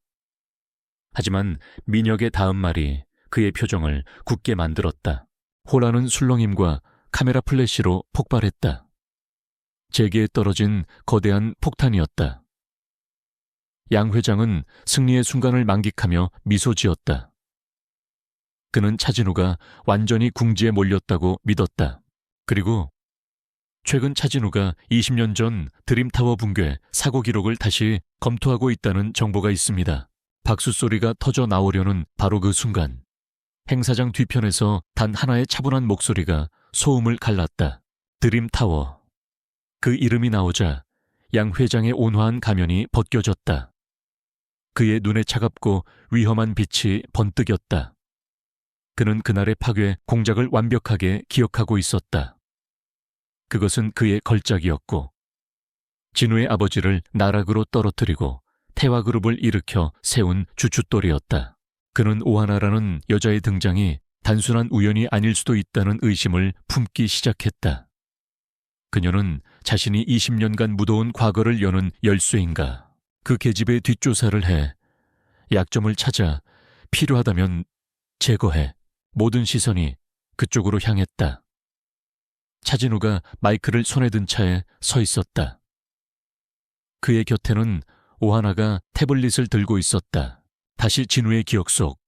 하지만 민혁의 다음 말이 그의 표정을 굳게 만들었다. 호라는 술렁임과 카메라 플래시로 폭발했다. 제게에 떨어진 거대한 폭탄이었다. 양 회장은 승리의 순간을 만끽하며 미소 지었다. 그는 차진우가 완전히 궁지에 몰렸다고 믿었다. 그리고 최근 차진우가 20년 전 드림타워 붕괴 사고 기록을 다시 검토하고 있다는 정보가 있습니다. 박수 소리가 터져 나오려는 바로 그 순간 행사장 뒤편에서 단 하나의 차분한 목소리가 소음을 갈랐다. 드림타워. 그 이름이 나오자 양 회장의 온화한 가면이 벗겨졌다. 그의 눈에 차갑고 위험한 빛이 번뜩였다. 그는 그날의 파괴 공작을 완벽하게 기억하고 있었다. 그것은 그의 걸작이었고 진우의 아버지를 나락으로 떨어뜨리고 태화그룹을 일으켜 세운 주춧돌이었다. 그는 오하나라는 여자의 등장이 단순한 우연이 아닐 수도 있다는 의심을 품기 시작했다. 그녀는 자신이 20년간 묻어온 과거를 여는 열쇠인가. 그 계집의 뒷조사를 해 약점을 찾아 필요하다면 제거해. 모든 시선이 그쪽으로 향했다. 차진우가 마이크를 손에 든 차에 서 있었다. 그의 곁에는 오하나가 태블릿을 들고 있었다. 다시 진우의 기억 속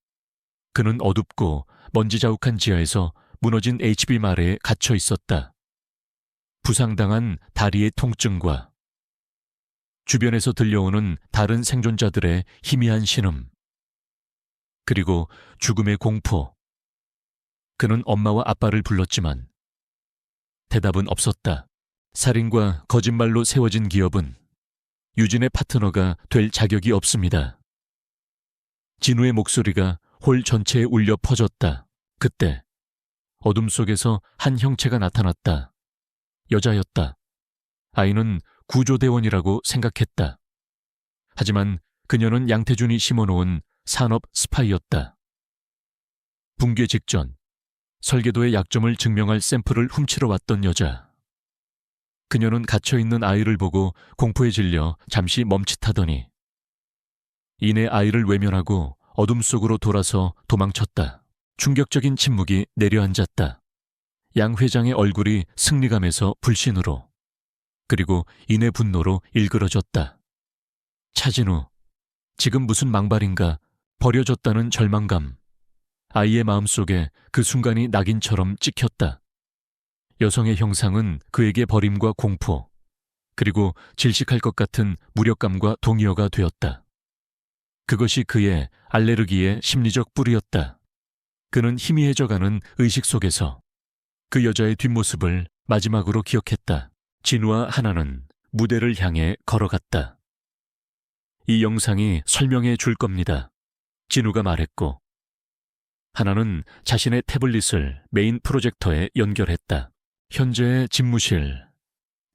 그는 어둡고 먼지 자욱한 지하에서 무너진 HB말에 갇혀 있었다. 부상당한 다리의 통증과 주변에서 들려오는 다른 생존자들의 희미한 신음, 그리고 죽음의 공포. 그는 엄마와 아빠를 불렀지만 대답은 없었다. 살인과 거짓말로 세워진 기업은 유진의 파트너가 될 자격이 없습니다. 진우의 목소리가 홀 전체에 울려 퍼졌다. 그때 어둠 속에서 한 형체가 나타났다. 여자였다. 아이는 구조대원이라고 생각했다. 하지만 그녀는 양태준이 심어놓은 산업 스파이였다. 붕괴 직전 설계도의 약점을 증명할 샘플을 훔치러 왔던 여자. 그녀는 갇혀있는 아이를 보고 공포에 질려 잠시 멈칫하더니 이내 아이를 외면하고 어둠 속으로 돌아서 도망쳤다. 충격적인 침묵이 내려앉았다. 양 회장의 얼굴이 승리감에서 불신으로, 그리고 이내 분노로 일그러졌다. 차진우, 지금 무슨 망발인가. 버려졌다는 절망감. 아이의 마음속에 그 순간이 낙인처럼 찍혔다. 여성의 형상은 그에게 버림과 공포, 그리고 질식할 것 같은 무력감과 동의어가 되었다. 그것이 그의 알레르기의 심리적 뿌리였다. 그는 희미해져가는 의식 속에서 그 여자의 뒷모습을 마지막으로 기억했다. 진우와 하나는 무대를 향해 걸어갔다. 이 영상이 설명해 줄 겁니다. 진우가 말했고, 하나는 자신의 태블릿을 메인 프로젝터에 연결했다. 현재의 집무실.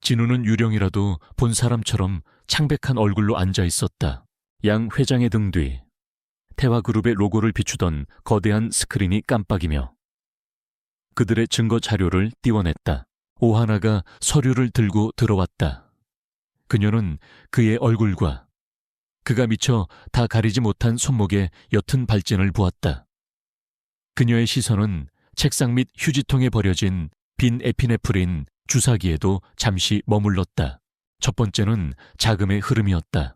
진우는 유령이라도 본 사람처럼 창백한 얼굴로 앉아 있었다. 양 회장의 등 뒤, 태화그룹의 로고를 비추던 거대한 스크린이 깜빡이며 그들의 증거 자료를 띄워냈다. 오하나가 서류를 들고 들어왔다. 그녀는 그의 얼굴과 그가 미처 다 가리지 못한 손목에 옅은 발진을 보았다. 그녀의 시선은 책상 밑 휴지통에 버려진 빈 에피네프린 주사기에도 잠시 머물렀다. 첫 번째는 자금의 흐름이었다.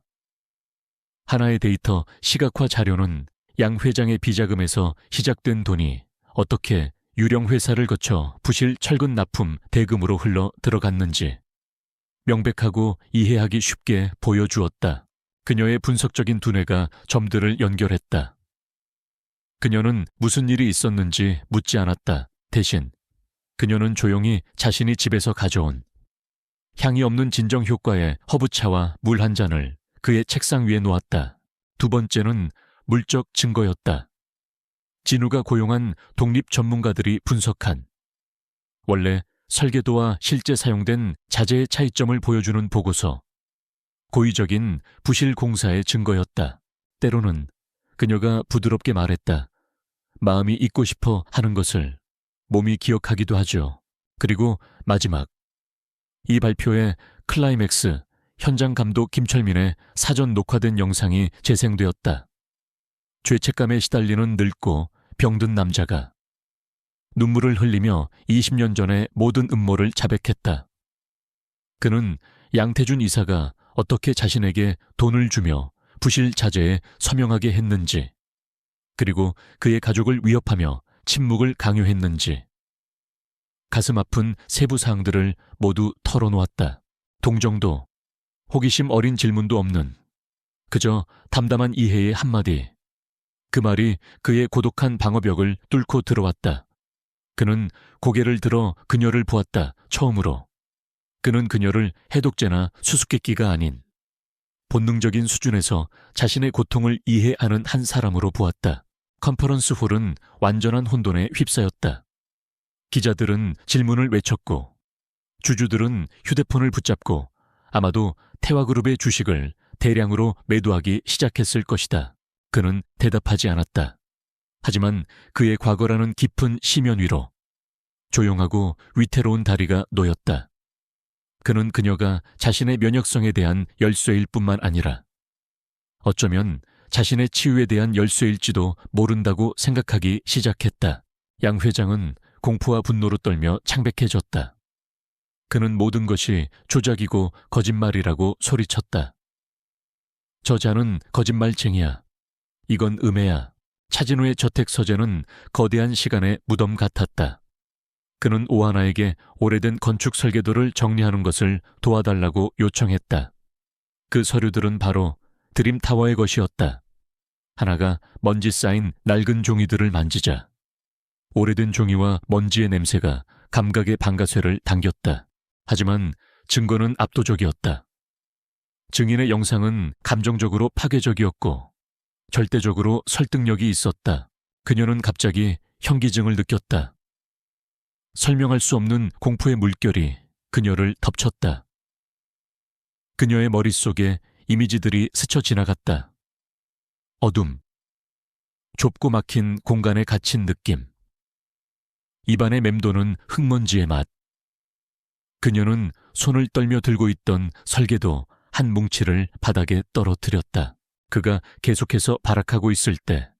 하나의 데이터 시각화 자료는 양 회장의 비자금에서 시작된 돈이 어떻게 유령 회사를 거쳐 부실 철근 납품 대금으로 흘러 들어갔는지 명백하고 이해하기 쉽게 보여주었다. 그녀의 분석적인 두뇌가 점들을 연결했다. 그녀는 무슨 일이 있었는지 묻지 않았다. 대신 그녀는 조용히 자신이 집에서 가져온 향이 없는 진정 효과의 허브차와 물 한 잔을 그의 책상 위에 놓았다. 두 번째는 물적 증거였다. 진우가 고용한 독립 전문가들이 분석한, 원래 설계도와 실제 사용된 자재의 차이점을 보여주는 보고서. 고의적인 부실 공사의 증거였다. 때로는 그녀가 부드럽게 말했다. 마음이 잊고 싶어 하는 것을 몸이 기억하기도 하죠. 그리고 마지막. 이 발표의 클라이맥스, 현장 감독 김철민의 사전 녹화된 영상이 재생되었다. 죄책감에 시달리는 늙고 병든 남자가 눈물을 흘리며 20년 전의 모든 음모를 자백했다. 그는 양태준 이사가 어떻게 자신에게 돈을 주며 부실 자재에 서명하게 했는지, 그리고 그의 가족을 위협하며 침묵을 강요했는지, 가슴 아픈 세부 사항들을 모두 털어놓았다. 동정도, 호기심 어린 질문도 없는, 그저 담담한 이해의 한마디. 그 말이 그의 고독한 방어벽을 뚫고 들어왔다. 그는 고개를 들어 그녀를 보았다. 처음으로. 그는 그녀를 해독제나 수수께끼가 아닌 본능적인 수준에서 자신의 고통을 이해하는 한 사람으로 보았다. 컨퍼런스 홀은 완전한 혼돈에 휩싸였다. 기자들은 질문을 외쳤고, 주주들은 휴대폰을 붙잡고 아마도 태화그룹의 주식을 대량으로 매도하기 시작했을 것이다. 그는 대답하지 않았다. 하지만 그의 과거라는 깊은 심연 위로 조용하고 위태로운 다리가 놓였다. 그는 그녀가 자신의 면역성에 대한 열쇠일 뿐만 아니라 어쩌면 자신의 치유에 대한 열쇠일지도 모른다고 생각하기 시작했다. 양 회장은 공포와 분노로 떨며 창백해졌다. 그는 모든 것이 조작이고 거짓말이라고 소리쳤다. 저자는 거짓말쟁이야. 이건 음해야. 차진우의 저택 서재는 거대한 시간의 무덤 같았다. 그는 오하나에게 오래된 건축 설계도를 정리하는 것을 도와달라고 요청했다. 그 서류들은 바로 드림타워의 것이었다. 하나가 먼지 쌓인 낡은 종이들을 만지자 오래된 종이와 먼지의 냄새가 감각의 방가쇠를 당겼다. 하지만 증거는 압도적이었다. 증인의 영상은 감정적으로 파괴적이었고 절대적으로 설득력이 있었다. 그녀는 갑자기 현기증을 느꼈다. 설명할 수 없는 공포의 물결이 그녀를 덮쳤다. 그녀의 머릿속에 이미지들이 스쳐 지나갔다. 어둠, 좁고 막힌 공간에 갇힌 느낌, 입안에 맴도는 흙먼지의 맛. 그녀는 손을 떨며 들고 있던 설계도 한 뭉치를 바닥에 떨어뜨렸다. 그가 계속해서 발악하고 있을 때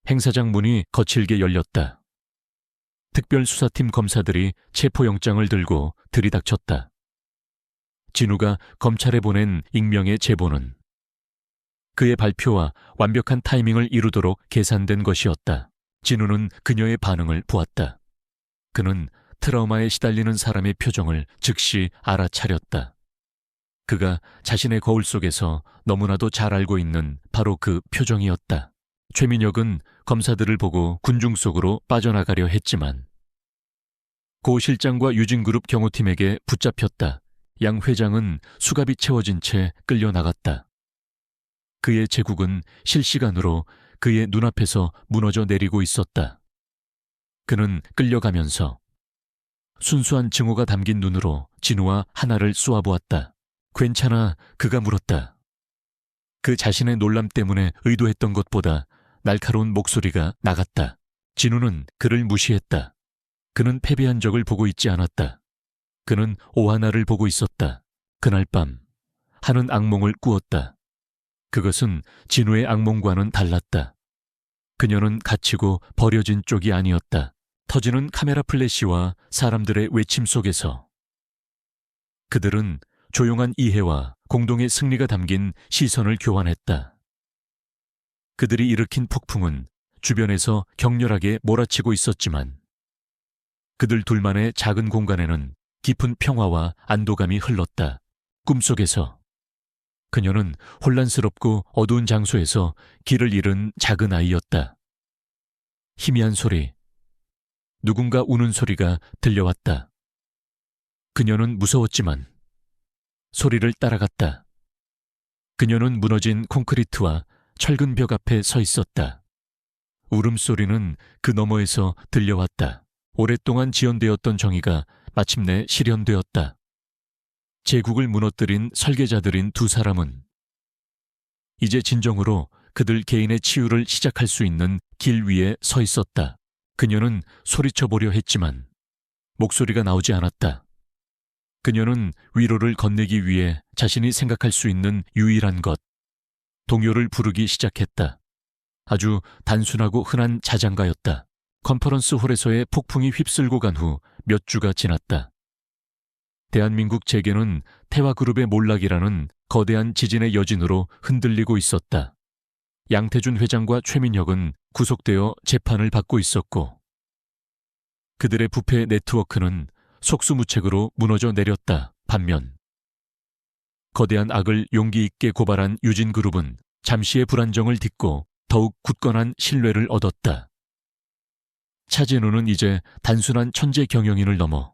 행사장 문이 거칠게 열렸다. 특별수사팀 검사들이 체포영장을 들고 들이닥쳤다. 진우가 검찰에 보낸 익명의 제보는 그의 발표와 완벽한 타이밍을 이루도록 계산된 것이었다. 진우는 그녀의 반응을 보았다. 그는 트라우마에 시달리는 사람의 표정을 즉시 알아차렸다. 그가 자신의 거울 속에서 너무나도 잘 알고 있는 바로 그 표정이었다. 최민혁은 검사들을 보고 군중 속으로 빠져나가려 했지만 고 실장과 유진그룹 경호팀에게 붙잡혔다. 양 회장은 수갑이 채워진 채 끌려나갔다. 그의 제국은 실시간으로 그의 눈앞에서 무너져 내리고 있었다. 그는 끌려가면서 순수한 증오가 담긴 눈으로 진우와 하나를 쏘아보았다. 괜찮아, 그가 물었다. 그 자신의 놀람 때문에 의도했던 것보다 날카로운 목소리가 나갔다. 진우는 그를 무시했다. 그는 패배한 적을 보고 있지 않았다. 그는 오하나를 보고 있었다. 그날 밤 하는 악몽을 꾸었다. 그것은 진우의 악몽과는 달랐다. 그녀는 갇히고 버려진 쪽이 아니었다. 터지는 카메라 플래시와 사람들의 외침 속에서 그들은 조용한 이해와 공동의 승리가 담긴 시선을 교환했다. 그들이 일으킨 폭풍은 주변에서 격렬하게 몰아치고 있었지만 그들 둘만의 작은 공간에는 깊은 평화와 안도감이 흘렀다. 꿈속에서 그녀는 혼란스럽고 어두운 장소에서 길을 잃은 작은 아이였다. 희미한 소리, 누군가 우는 소리가 들려왔다. 그녀는 무서웠지만 소리를 따라갔다. 그녀는 무너진 콘크리트와 철근 벽 앞에 서 있었다. 울음소리는 그 너머에서 들려왔다. 오랫동안 지연되었던 정의가 마침내 실현되었다. 제국을 무너뜨린 설계자들인 두 사람은 이제 진정으로 그들 개인의 치유를 시작할 수 있는 길 위에 서 있었다. 그녀는 소리쳐보려 했지만 목소리가 나오지 않았다. 그녀는 위로를 건네기 위해 자신이 생각할 수 있는 유일한 것, 동요를 부르기 시작했다. 아주 단순하고 흔한 자장가였다. 컨퍼런스 홀에서의 폭풍이 휩쓸고 간 후 몇 주가 지났다. 대한민국 재계는 태화그룹의 몰락이라는 거대한 지진의 여진으로 흔들리고 있었다. 양태준 회장과 최민혁은 구속되어 재판을 받고 있었고 그들의 부패 네트워크는 속수무책으로 무너져 내렸다. 반면 거대한 악을 용기 있게 고발한 유진그룹은 잠시의 불안정을 딛고 더욱 굳건한 신뢰를 얻었다. 차진우는 이제 단순한 천재 경영인을 넘어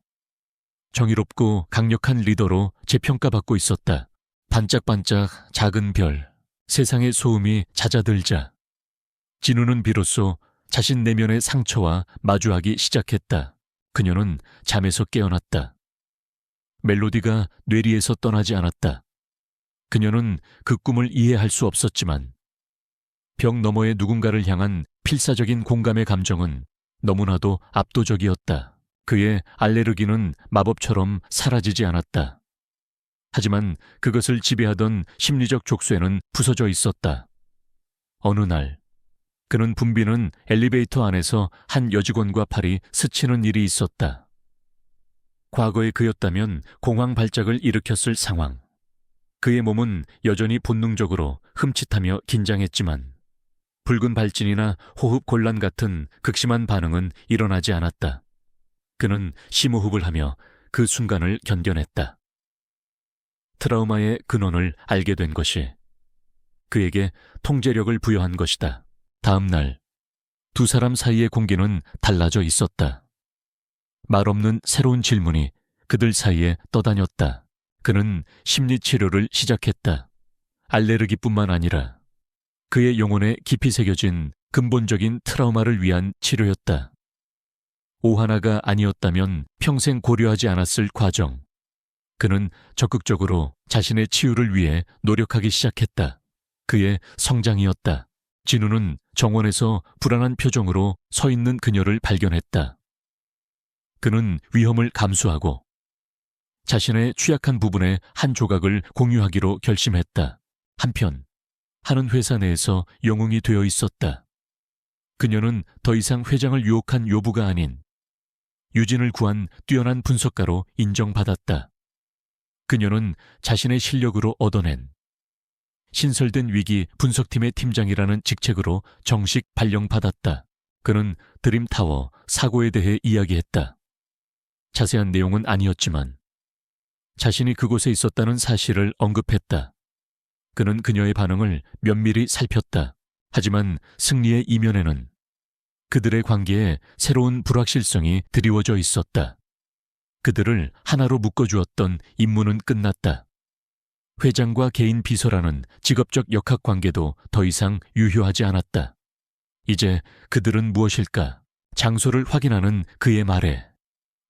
정의롭고 강력한 리더로 재평가받고 있었다. 반짝반짝 작은 별, 세상의 소음이 잦아들자 진우는 비로소 자신 내면의 상처와 마주하기 시작했다. 그녀는 잠에서 깨어났다. 멜로디가 뇌리에서 떠나지 않았다. 그녀는 그 꿈을 이해할 수 없었지만 벽 너머의 누군가를 향한 필사적인 공감의 감정은 너무나도 압도적이었다. 그의 알레르기는 마법처럼 사라지지 않았다. 하지만 그것을 지배하던 심리적 족쇄는 부서져 있었다. 어느 날 그는 붐비는 엘리베이터 안에서 한 여직원과 팔이 스치는 일이 있었다. 과거의 그였다면 공황 발작을 일으켰을 상황. 그의 몸은 여전히 본능적으로 흠칫하며 긴장했지만 붉은 발진이나 호흡 곤란 같은 극심한 반응은 일어나지 않았다. 그는 심호흡을 하며 그 순간을 견뎌냈다. 트라우마의 근원을 알게 된 것이 그에게 통제력을 부여한 것이다. 다음 날, 두 사람 사이의 공기는 달라져 있었다. 말없는 새로운 질문이 그들 사이에 떠다녔다. 그는 심리치료를 시작했다. 알레르기뿐만 아니라 그의 영혼에 깊이 새겨진 근본적인 트라우마를 위한 치료였다. 오하나가 아니었다면 평생 고려하지 않았을 과정. 그는 적극적으로 자신의 치유를 위해 노력하기 시작했다. 그의 성장이었다. 진우는 정원에서 불안한 표정으로 서 있는 그녀를 발견했다. 그는 위험을 감수하고 자신의 취약한 부분의 한 조각을 공유하기로 결심했다. 한편 하는 회사 내에서 영웅이 되어 있었다. 그녀는 더 이상 회장을 유혹한 요부가 아닌 유진을 구한 뛰어난 분석가로 인정받았다. 그녀는 자신의 실력으로 얻어낸 신설된 위기 분석팀의 팀장이라는 직책으로 정식 발령받았다. 그는 드림타워 사고에 대해 이야기했다. 자세한 내용은 아니었지만 자신이 그곳에 있었다는 사실을 언급했다. 그는 그녀의 반응을 면밀히 살폈다. 하지만 승리의 이면에는 그들의 관계에 새로운 불확실성이 드리워져 있었다. 그들을 하나로 묶어주었던 임무는 끝났다. 회장과 개인 비서라는 직업적 역학관계도 더 이상 유효하지 않았다. 이제 그들은 무엇일까? 장소를 확인하는 그의 말에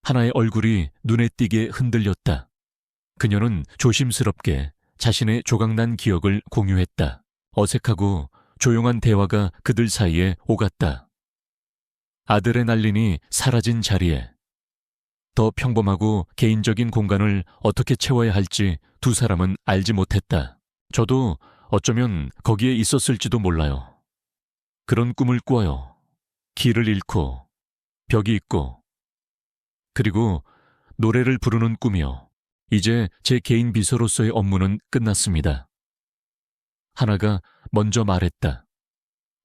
하나의 얼굴이 눈에 띄게 흔들렸다. 그녀는 조심스럽게 자신의 조각난 기억을 공유했다. 어색하고 조용한 대화가 그들 사이에 오갔다. 아드레날린이 사라진 자리에 더 평범하고 개인적인 공간을 어떻게 채워야 할지 두 사람은 알지 못했다. 저도 어쩌면 거기에 있었을지도 몰라요. 그런 꿈을 꿔요. 길을 잃고 벽이 있고 그리고 노래를 부르는 꿈이요. 이제 제 개인 비서로서의 업무는 끝났습니다. 하나가 먼저 말했다.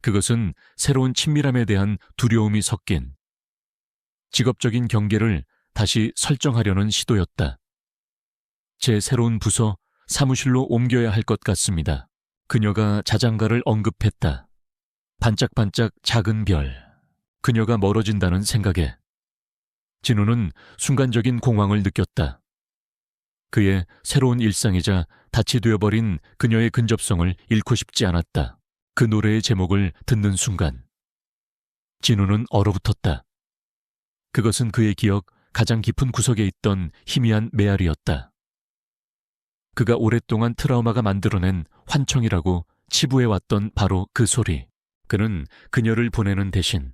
그것은 새로운 친밀함에 대한 두려움이 섞인 직업적인 경계를 다시 설정하려는 시도였다. 제 새로운 부서 사무실로 옮겨야 할 것 같습니다. 그녀가 자장가를 언급했다. 반짝반짝 작은 별. 그녀가 멀어진다는 생각에 진우는 순간적인 공황을 느꼈다. 그의 새로운 일상이자 닻이 되어버린 그녀의 근접성을 잃고 싶지 않았다. 그 노래의 제목을 듣는 순간 진우는 얼어붙었다. 그것은 그의 기억 가장 깊은 구석에 있던 희미한 메아리였다. 그가 오랫동안 트라우마가 만들어낸 환청이라고 치부해왔던 바로 그 소리. 그는 그녀를 보내는 대신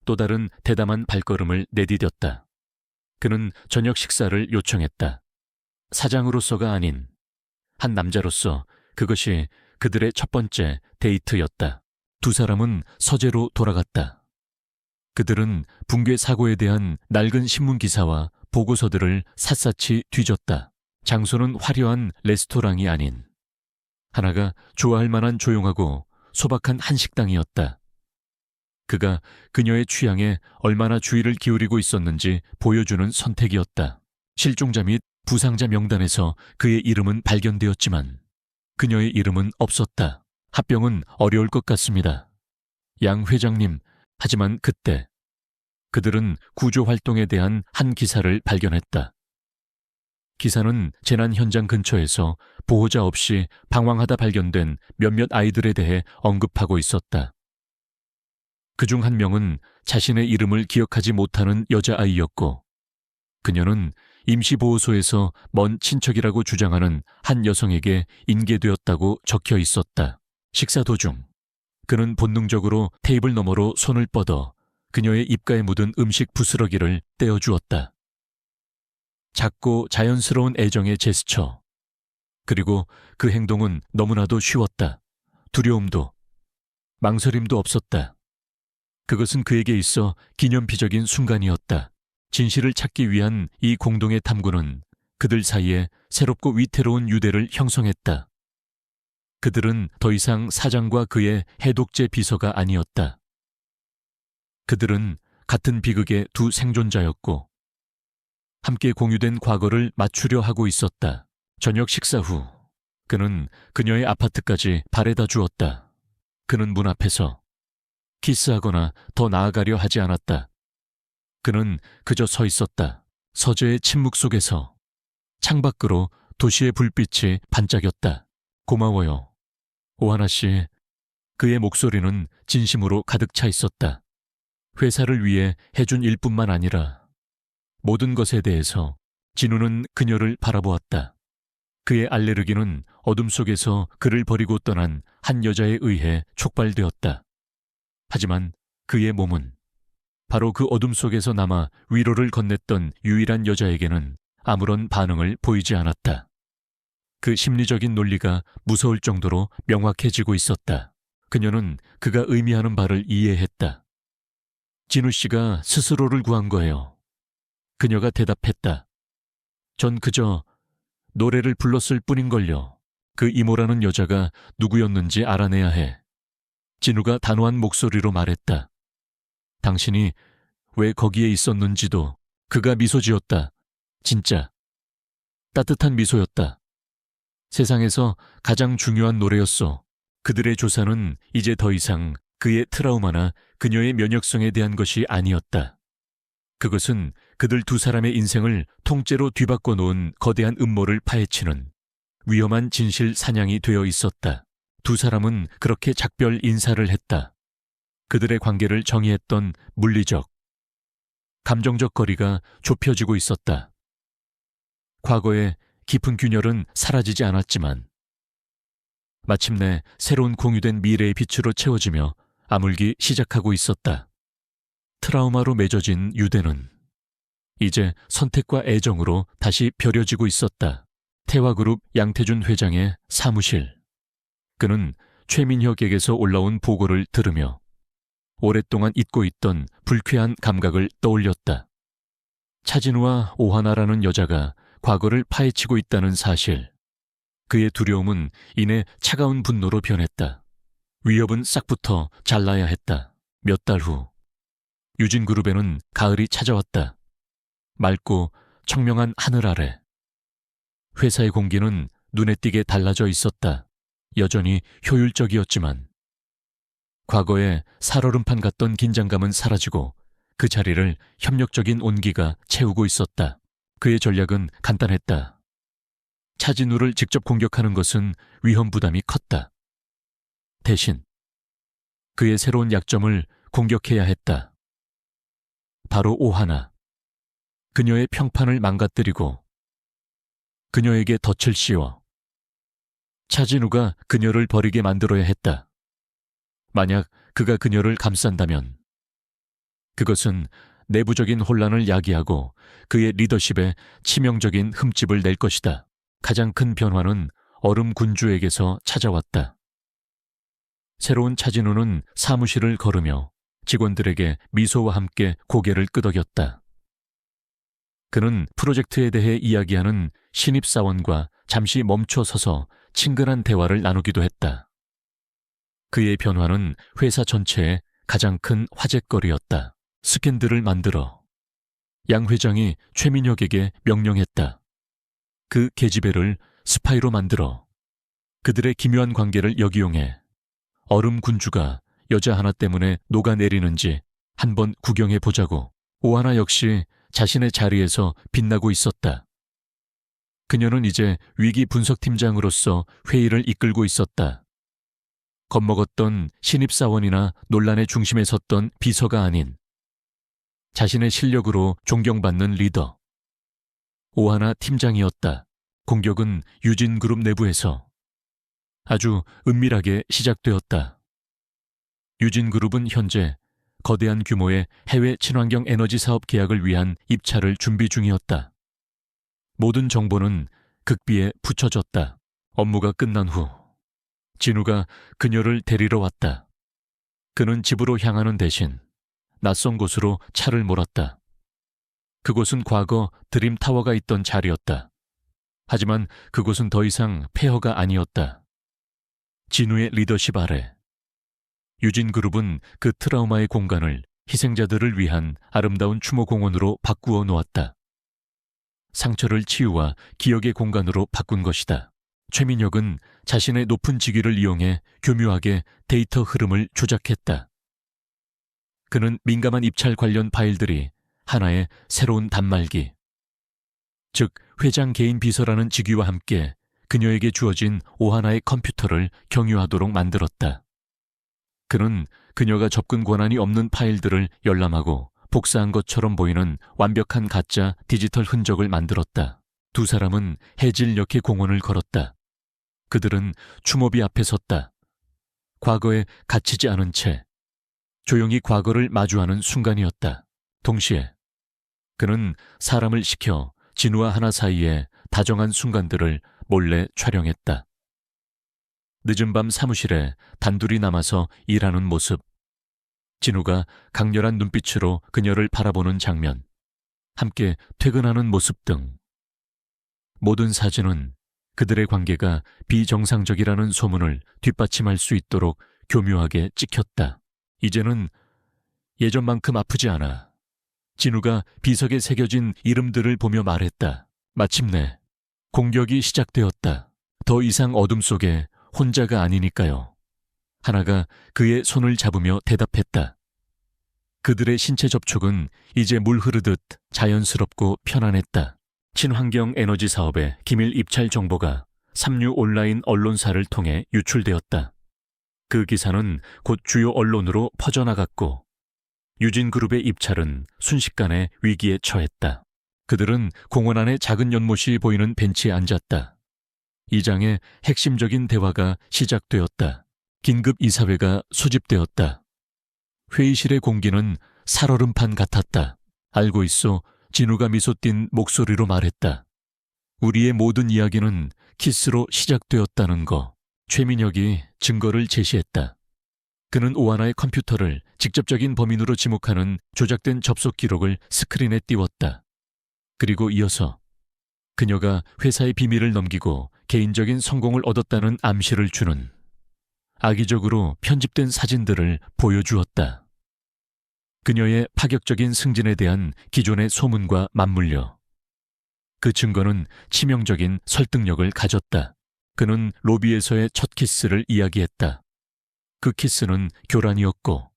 또 다른 대담한 발걸음을 내디뎠다. 그는 저녁 식사를 요청했다. 사장으로서가 아닌 한 남자로서 그것이 그들의 첫 번째 데이트였다. 두 사람은 서재로 돌아갔다. 그들은 붕괴 사고에 대한 낡은 신문 기사와 보고서들을 샅샅이 뒤졌다. 장소는 화려한 레스토랑이 아닌 하나가 좋아할 만한 조용하고 소박한 한식당이었다. 그가 그녀의 취향에 얼마나 주의를 기울이고 있었는지 보여주는 선택이었다. 실종자 및 부상자 명단에서 그의 이름은 발견되었지만 그녀의 이름은 없었다. 합병은 어려울 것 같습니다. 양 회장님, 하지만 그때 그들은 구조활동에 대한 한 기사를 발견했다. 기사는 재난 현장 근처에서 보호자 없이 방황하다 발견된 몇몇 아이들에 대해 언급하고 있었다. 그중 한 명은 자신의 이름을 기억하지 못하는 여자아이였고 그녀는 임시보호소에서 먼 친척이라고 주장하는 한 여성에게 인계되었다고 적혀 있었다. 식사 도중 그는 본능적으로 테이블 너머로 손을 뻗어 그녀의 입가에 묻은 음식 부스러기를 떼어주었다. 작고 자연스러운 애정의 제스처. 그리고 그 행동은 너무나도 쉬웠다. 두려움도 망설임도 없었다. 그것은 그에게 있어 기념비적인 순간이었다. 진실을 찾기 위한 이 공동의 탐구는 그들 사이에 새롭고 위태로운 유대를 형성했다. 그들은 더 이상 사장과 그의 해독제 비서가 아니었다. 그들은 같은 비극의 두 생존자였고 함께 공유된 과거를 맞추려 하고 있었다. 저녁 식사 후 그는 그녀의 아파트까지 바래다 주었다. 그는 문 앞에서 키스하거나 더 나아가려 하지 않았다. 그는 그저 서 있었다. 서재의 침묵 속에서 창밖으로 도시의 불빛이 반짝였다. 고마워요, 오하나 씨. 그의 목소리는 진심으로 가득 차 있었다. 회사를 위해 해준 일뿐만 아니라 모든 것에 대해서 진우는 그녀를 바라보았다. 그의 알레르기는 어둠 속에서 그를 버리고 떠난 한 여자에 의해 촉발되었다. 하지만 그의 몸은 바로 그 어둠 속에서 남아 위로를 건넸던 유일한 여자에게는 아무런 반응을 보이지 않았다. 그 심리적인 논리가 무서울 정도로 명확해지고 있었다. 그녀는 그가 의미하는 바를 이해했다. 진우 씨가 스스로를 구한 거예요. 그녀가 대답했다. 전 그저 노래를 불렀을 뿐인걸요. 그 이모라는 여자가 누구였는지 알아내야 해. 진우가 단호한 목소리로 말했다. 당신이 왜 거기에 있었는지도. 그가 미소 지었다. 진짜 따뜻한 미소였다. 세상에서 가장 중요한 노래였어. 그들의 조사는 이제 더 이상 그의 트라우마나 그녀의 면역성에 대한 것이 아니었다. 그것은 그들 두 사람의 인생을 통째로 뒤바꿔 놓은 거대한 음모를 파헤치는 위험한 진실 사냥이 되어 있었다. 두 사람은 그렇게 작별 인사를 했다. 그들의 관계를 정의했던 물리적, 감정적 거리가 좁혀지고 있었다. 과거의 깊은 균열은 사라지지 않았지만 마침내 새로운 공유된 미래의 빛으로 채워지며 아물기 시작하고 있었다. 트라우마로 맺어진 유대는 이제 선택과 애정으로 다시 벼려지고 있었다. 태화그룹 양태준 회장의 사무실. 그는 최민혁에게서 올라온 보고를 들으며 오랫동안 잊고 있던 불쾌한 감각을 떠올렸다. 차진우와 오하나라는 여자가 과거를 파헤치고 있다는 사실. 그의 두려움은 이내 차가운 분노로 변했다. 위협은 싹부터 잘라야 했다. 몇 달 후 유진그룹에는 가을이 찾아왔다. 맑고 청명한 하늘 아래 회사의 공기는 눈에 띄게 달라져 있었다. 여전히 효율적이었지만 과거의 살얼음판 같던 긴장감은 사라지고 그 자리를 협력적인 온기가 채우고 있었다. 그의 전략은 간단했다. 차진우를 직접 공격하는 것은 위험 부담이 컸다. 대신 그의 새로운 약점을 공격해야 했다. 바로 오하나. 그녀의 평판을 망가뜨리고 그녀에게 덫을 씌워 차진우가 그녀를 버리게 만들어야 했다. 만약 그가 그녀를 감싼다면 그것은 내부적인 혼란을 야기하고 그의 리더십에 치명적인 흠집을 낼 것이다. 가장 큰 변화는 얼음 군주에게서 찾아왔다. 새로운 차진우는 사무실을 걸으며 직원들에게 미소와 함께 고개를 끄덕였다. 그는 프로젝트에 대해 이야기하는 신입사원과 잠시 멈춰 서서 친근한 대화를 나누기도 했다. 그의 변화는 회사 전체의 가장 큰 화제거리였다. 스캔들을 만들어 양 회장이 최민혁에게 명령했다. 그 계집애를 스파이로 만들어 그들의 기묘한 관계를 역이용해 얼음 군주가 여자 하나 때문에 녹아내리는지 한번 구경해 보자고. 오하나 역시 자신의 자리에서 빛나고 있었다. 그녀는 이제 위기 분석팀장으로서 회의를 이끌고 있었다. 겁먹었던 신입사원이나 논란의 중심에 섰던 비서가 아닌 자신의 실력으로 존경받는 리더. 오하나 팀장이었다. 공격은 유진그룹 내부에서 아주 은밀하게 시작되었다. 유진그룹은 현재 거대한 규모의 해외 친환경 에너지 사업 계약을 위한 입찰을 준비 중이었다. 모든 정보는 극비에 붙여졌다. 업무가 끝난 후 진우가 그녀를 데리러 왔다. 그는 집으로 향하는 대신 낯선 곳으로 차를 몰았다. 그곳은 과거 드림타워가 있던 자리였다. 하지만 그곳은 더 이상 폐허가 아니었다. 진우의 리더십 아래 유진그룹은 그 트라우마의 공간을 희생자들을 위한 아름다운 추모공원으로 바꾸어 놓았다. 상처를 치유와 기억의 공간으로 바꾼 것이다. 최민혁은 자신의 높은 직위를 이용해 교묘하게 데이터 흐름을 조작했다. 그는 민감한 입찰 관련 파일들이 하나의 새로운 단말기, 즉 회장 개인 비서라는 직위와 함께 그녀에게 주어진 오하나의 컴퓨터를 경유하도록 만들었다. 그는 그녀가 접근 권한이 없는 파일들을 열람하고 복사한 것처럼 보이는 완벽한 가짜 디지털 흔적을 만들었다. 두 사람은 해질녘에 공원을 걸었다. 그들은 추모비 앞에 섰다. 과거에 갇히지 않은 채 조용히 과거를 마주하는 순간이었다. 동시에 그는 사람을 시켜 진우와 하나 사이에 다정한 순간들을 몰래 촬영했다. 늦은 밤 사무실에 단둘이 남아서 일하는 모습, 진우가 강렬한 눈빛으로 그녀를 바라보는 장면, 함께 퇴근하는 모습 등 모든 사진은 그들의 관계가 비정상적이라는 소문을 뒷받침할 수 있도록 교묘하게 찍혔다. 이제는 예전만큼 아프지 않아. 진우가 비석에 새겨진 이름들을 보며 말했다. 마침내 공격이 시작되었다. 더 이상 어둠 속에 혼자가 아니니까요. 하나가 그의 손을 잡으며 대답했다. 그들의 신체 접촉은 이제 물 흐르듯 자연스럽고 편안했다. 친환경 에너지 사업의 기밀 입찰 정보가 삼류 온라인 언론사를 통해 유출되었다. 그 기사는 곧 주요 언론으로 퍼져나갔고 유진그룹의 입찰은 순식간에 위기에 처했다. 그들은 공원 안의 작은 연못이 보이는 벤치에 앉았다. 이 장의 핵심적인 대화가 시작되었다. 긴급 이사회가 소집되었다. 회의실의 공기는 살얼음판 같았다. 알고 있어, 진우가 미소 띈 목소리로 말했다. 우리의 모든 이야기는 키스로 시작되었다는 거. 최민혁이 증거를 제시했다. 그는 오하나의 컴퓨터를 직접적인 범인으로 지목하는 조작된 접속 기록을 스크린에 띄웠다. 그리고 이어서 그녀가 회사의 비밀을 넘기고 개인적인 성공을 얻었다는 암시를 주는 악의적으로 편집된 사진들을 보여주었다. 그녀의 파격적인 승진에 대한 기존의 소문과 맞물려 그 증거는 치명적인 설득력을 가졌다. 그는 로비에서의 첫 키스를 이야기했다. 그 키스는 교란이었고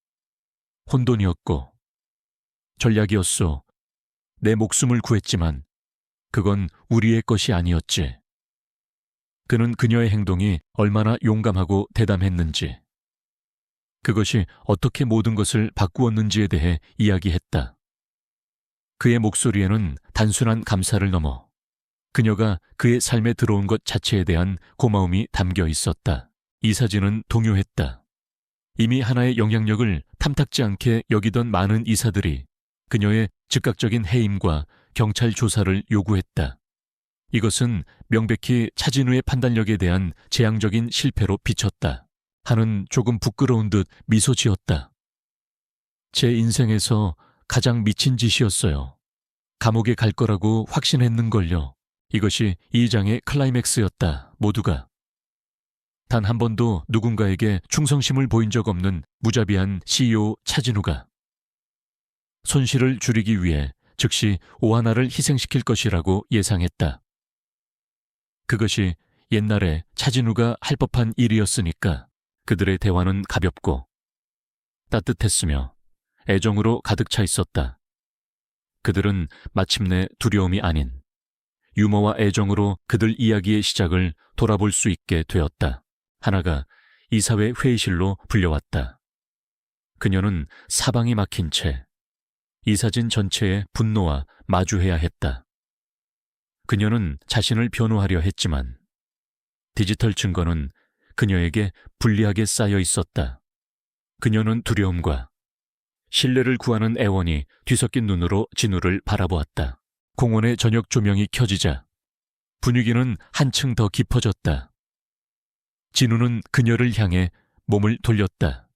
혼돈이었고 전략이었소. 내 목숨을 구했지만 그건 우리의 것이 아니었지. 그는 그녀의 행동이 얼마나 용감하고 대담했는지, 그것이 어떻게 모든 것을 바꾸었는지에 대해 이야기했다. 그의 목소리에는 단순한 감사를 넘어 그녀가 그의 삶에 들어온 것 자체에 대한 고마움이 담겨 있었다. 이 사진은 동요했다. 이미 하나의 영향력을 탐탁지 않게 여기던 많은 이사들이 그녀의 즉각적인 해임과 경찰 조사를 요구했다. 이것은 명백히 차진우의 판단력에 대한 재앙적인 실패로 비쳤다. 하는 조금 부끄러운 듯 미소 지었다. 제 인생에서 가장 미친 짓이었어요. 감옥에 갈 거라고 확신했는걸요. 이것이 이 장의 클라이맥스였다. 모두가. 단 한 번도 누군가에게 충성심을 보인 적 없는 무자비한 CEO 차진우가 손실을 줄이기 위해 즉시 오하나를 희생시킬 것이라고 예상했다. 그것이 옛날에 차진우가 할 법한 일이었으니까 그들의 대화는 가볍고 따뜻했으며 애정으로 가득 차 있었다. 그들은 마침내 두려움이 아닌 유머와 애정으로 그들 이야기의 시작을 돌아볼 수 있게 되었다. 하나가 이사회 회의실로 불려왔다. 그녀는 사방이 막힌 채 이 사진 전체의 분노와 마주해야 했다. 그녀는 자신을 변호하려 했지만 디지털 증거는 그녀에게 불리하게 쌓여 있었다. 그녀는 두려움과 신뢰를 구하는 애원이 뒤섞인 눈으로 진우를 바라보았다. 공원의 저녁 조명이 켜지자 분위기는 한층 더 깊어졌다. 진우는 그녀를 향해 몸을 돌렸다.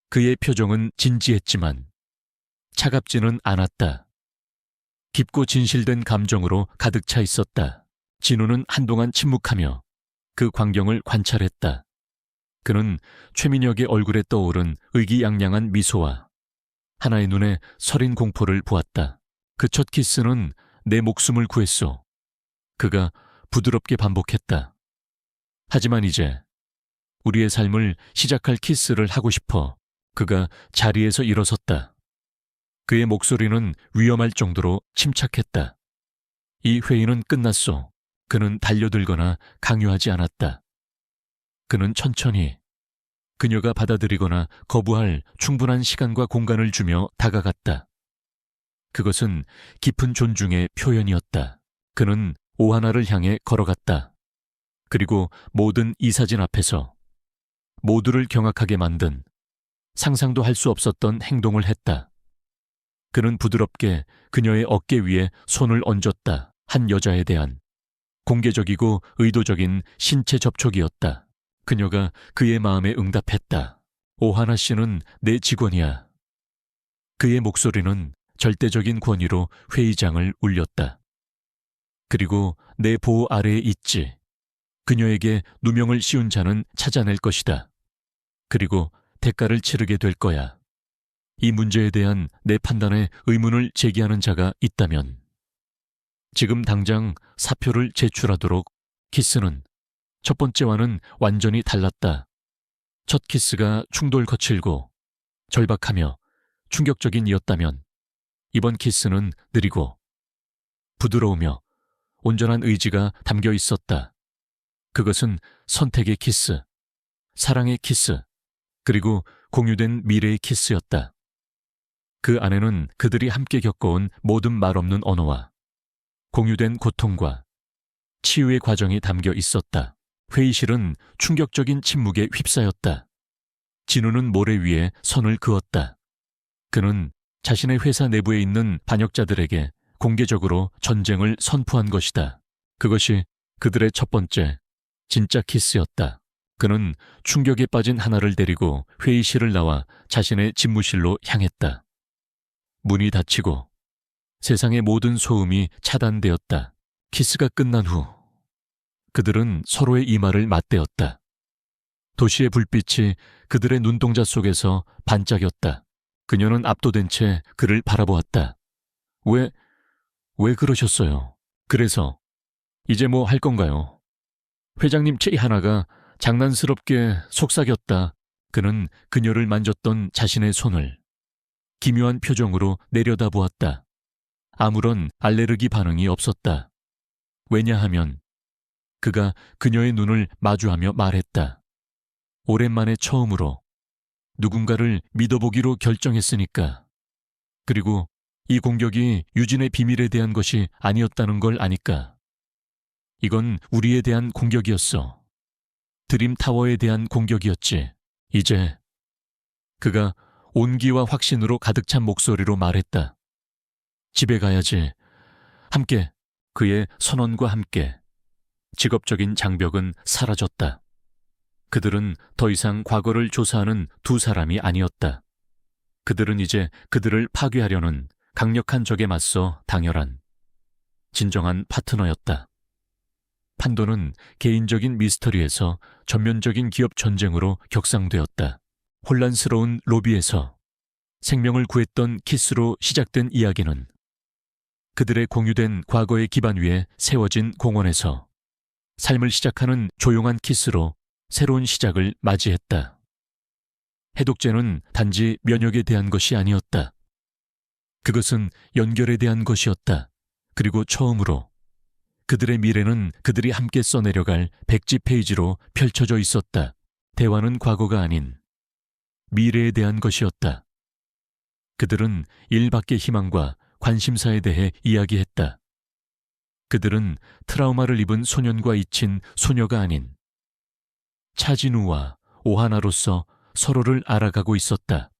그의 표정은 진지했지만 차갑지는 않았다. 깊고 진실된 감정으로 가득 차 있었다. 진우는 한동안 침묵하며 그 광경을 관찰했다. 그는 최민혁의 얼굴에 떠오른 의기양양한 미소와 하나의 눈에 서린 공포를 보았다. 그 첫 키스는 내 목숨을 구했소. 그가 부드럽게 반복했다. 하지만 이제 우리의 삶을 시작할 키스를 하고 싶어. 그가 자리에서 일어섰다. 그의 목소리는 위험할 정도로 침착했다. 이 회의는 끝났소. 그는 달려들거나 강요하지 않았다. 그는 천천히 그녀가 받아들이거나 거부할 충분한 시간과 공간을 주며 다가갔다. 그것은 깊은 존중의 표현이었다. 그는 오하나를 향해 걸어갔다. 그리고 모든 이 사진 앞에서 모두를 경악하게 만든 상상도 할 수 없었던 행동을 했다. 그는 부드럽게 그녀의 어깨 위에 손을 얹었다. 한 여자에 대한 공개적이고 의도적인 신체 접촉이었다. 그녀가 그의 마음에 응답했다. 오하나 씨는 내 직원이야. 그의 목소리는 절대적인 권위로 회의장을 울렸다. 그리고 내 보호 아래에 있지. 그녀에게 누명을 씌운 자는 찾아낼 것이다. 그리고 대가를 치르게 될 거야. 이 문제에 대한 내 판단에 의문을 제기하는 자가 있다면 지금 당장 사표를 제출하도록. 키스는 첫 번째와는 완전히 달랐다. 첫 키스가 충돌 거칠고 절박하며 충격적인이었다면 이번 키스는 느리고 부드러우며 온전한 의지가 담겨 있었다. 그것은 선택의 키스, 사랑의 키스, 그리고 공유된 미래의 키스였다. 그 안에는 그들이 함께 겪어온 모든 말없는 언어와 공유된 고통과 치유의 과정이 담겨 있었다. 회의실은 충격적인 침묵에 휩싸였다. 진우는 모래 위에 선을 그었다. 그는 자신의 회사 내부에 있는 반역자들에게 공개적으로 전쟁을 선포한 것이다. 그것이 그들의 첫 번째, 진짜 키스였다. 그는 충격에 빠진 하나를 데리고 회의실을 나와 자신의 집무실로 향했다. 문이 닫히고 세상의 모든 소음이 차단되었다. 키스가 끝난 후 그들은 서로의 이마를 맞대었다. 도시의 불빛이 그들의 눈동자 속에서 반짝였다. 그녀는 압도된 채 그를 바라보았다. 왜 그러셨어요? 그래서 이제 뭐 할 건가요? 회장님 치 하나가 장난스럽게 속삭였다. 그는 그녀를 만졌던 자신의 손을 기묘한 표정으로 내려다보았다. 아무런 알레르기 반응이 없었다. 왜냐하면 그가 그녀의 눈을 마주하며 말했다. 오랜만에 처음으로 누군가를 믿어보기로 결정했으니까. 그리고 이 공격이 유진의 비밀에 대한 것이 아니었다는 걸 아니까. 이건 우리에 대한 공격이었어. 드림타워에 대한 공격이었지. 이제 그가 온기와 확신으로 가득 찬 목소리로 말했다. 집에 가야지. 함께. 그의 선언과 함께 직업적인 장벽은 사라졌다. 그들은 더 이상 과거를 조사하는 두 사람이 아니었다. 그들은 이제 그들을 파괴하려는 강력한 적에 맞서 당열한 진정한 파트너였다. 판도는 개인적인 미스터리에서 전면적인 기업 전쟁으로 격상되었다. 혼란스러운 로비에서 생명을 구했던 키스로 시작된 이야기는 그들의 공유된 과거의 기반 위에 세워진 공원에서 삶을 시작하는 조용한 키스로 새로운 시작을 맞이했다. 해독제는 단지 면역에 대한 것이 아니었다. 그것은 연결에 대한 것이었다. 그리고 처음으로 그들의 미래는 그들이 함께 써내려갈 백지 페이지로 펼쳐져 있었다. 대화는 과거가 아닌 미래에 대한 것이었다. 그들은 일 밖의 희망과 관심사에 대해 이야기했다. 그들은 트라우마를 입은 소년과 잊힌 소녀가 아닌 차진우와 오하나로서 서로를 알아가고 있었다.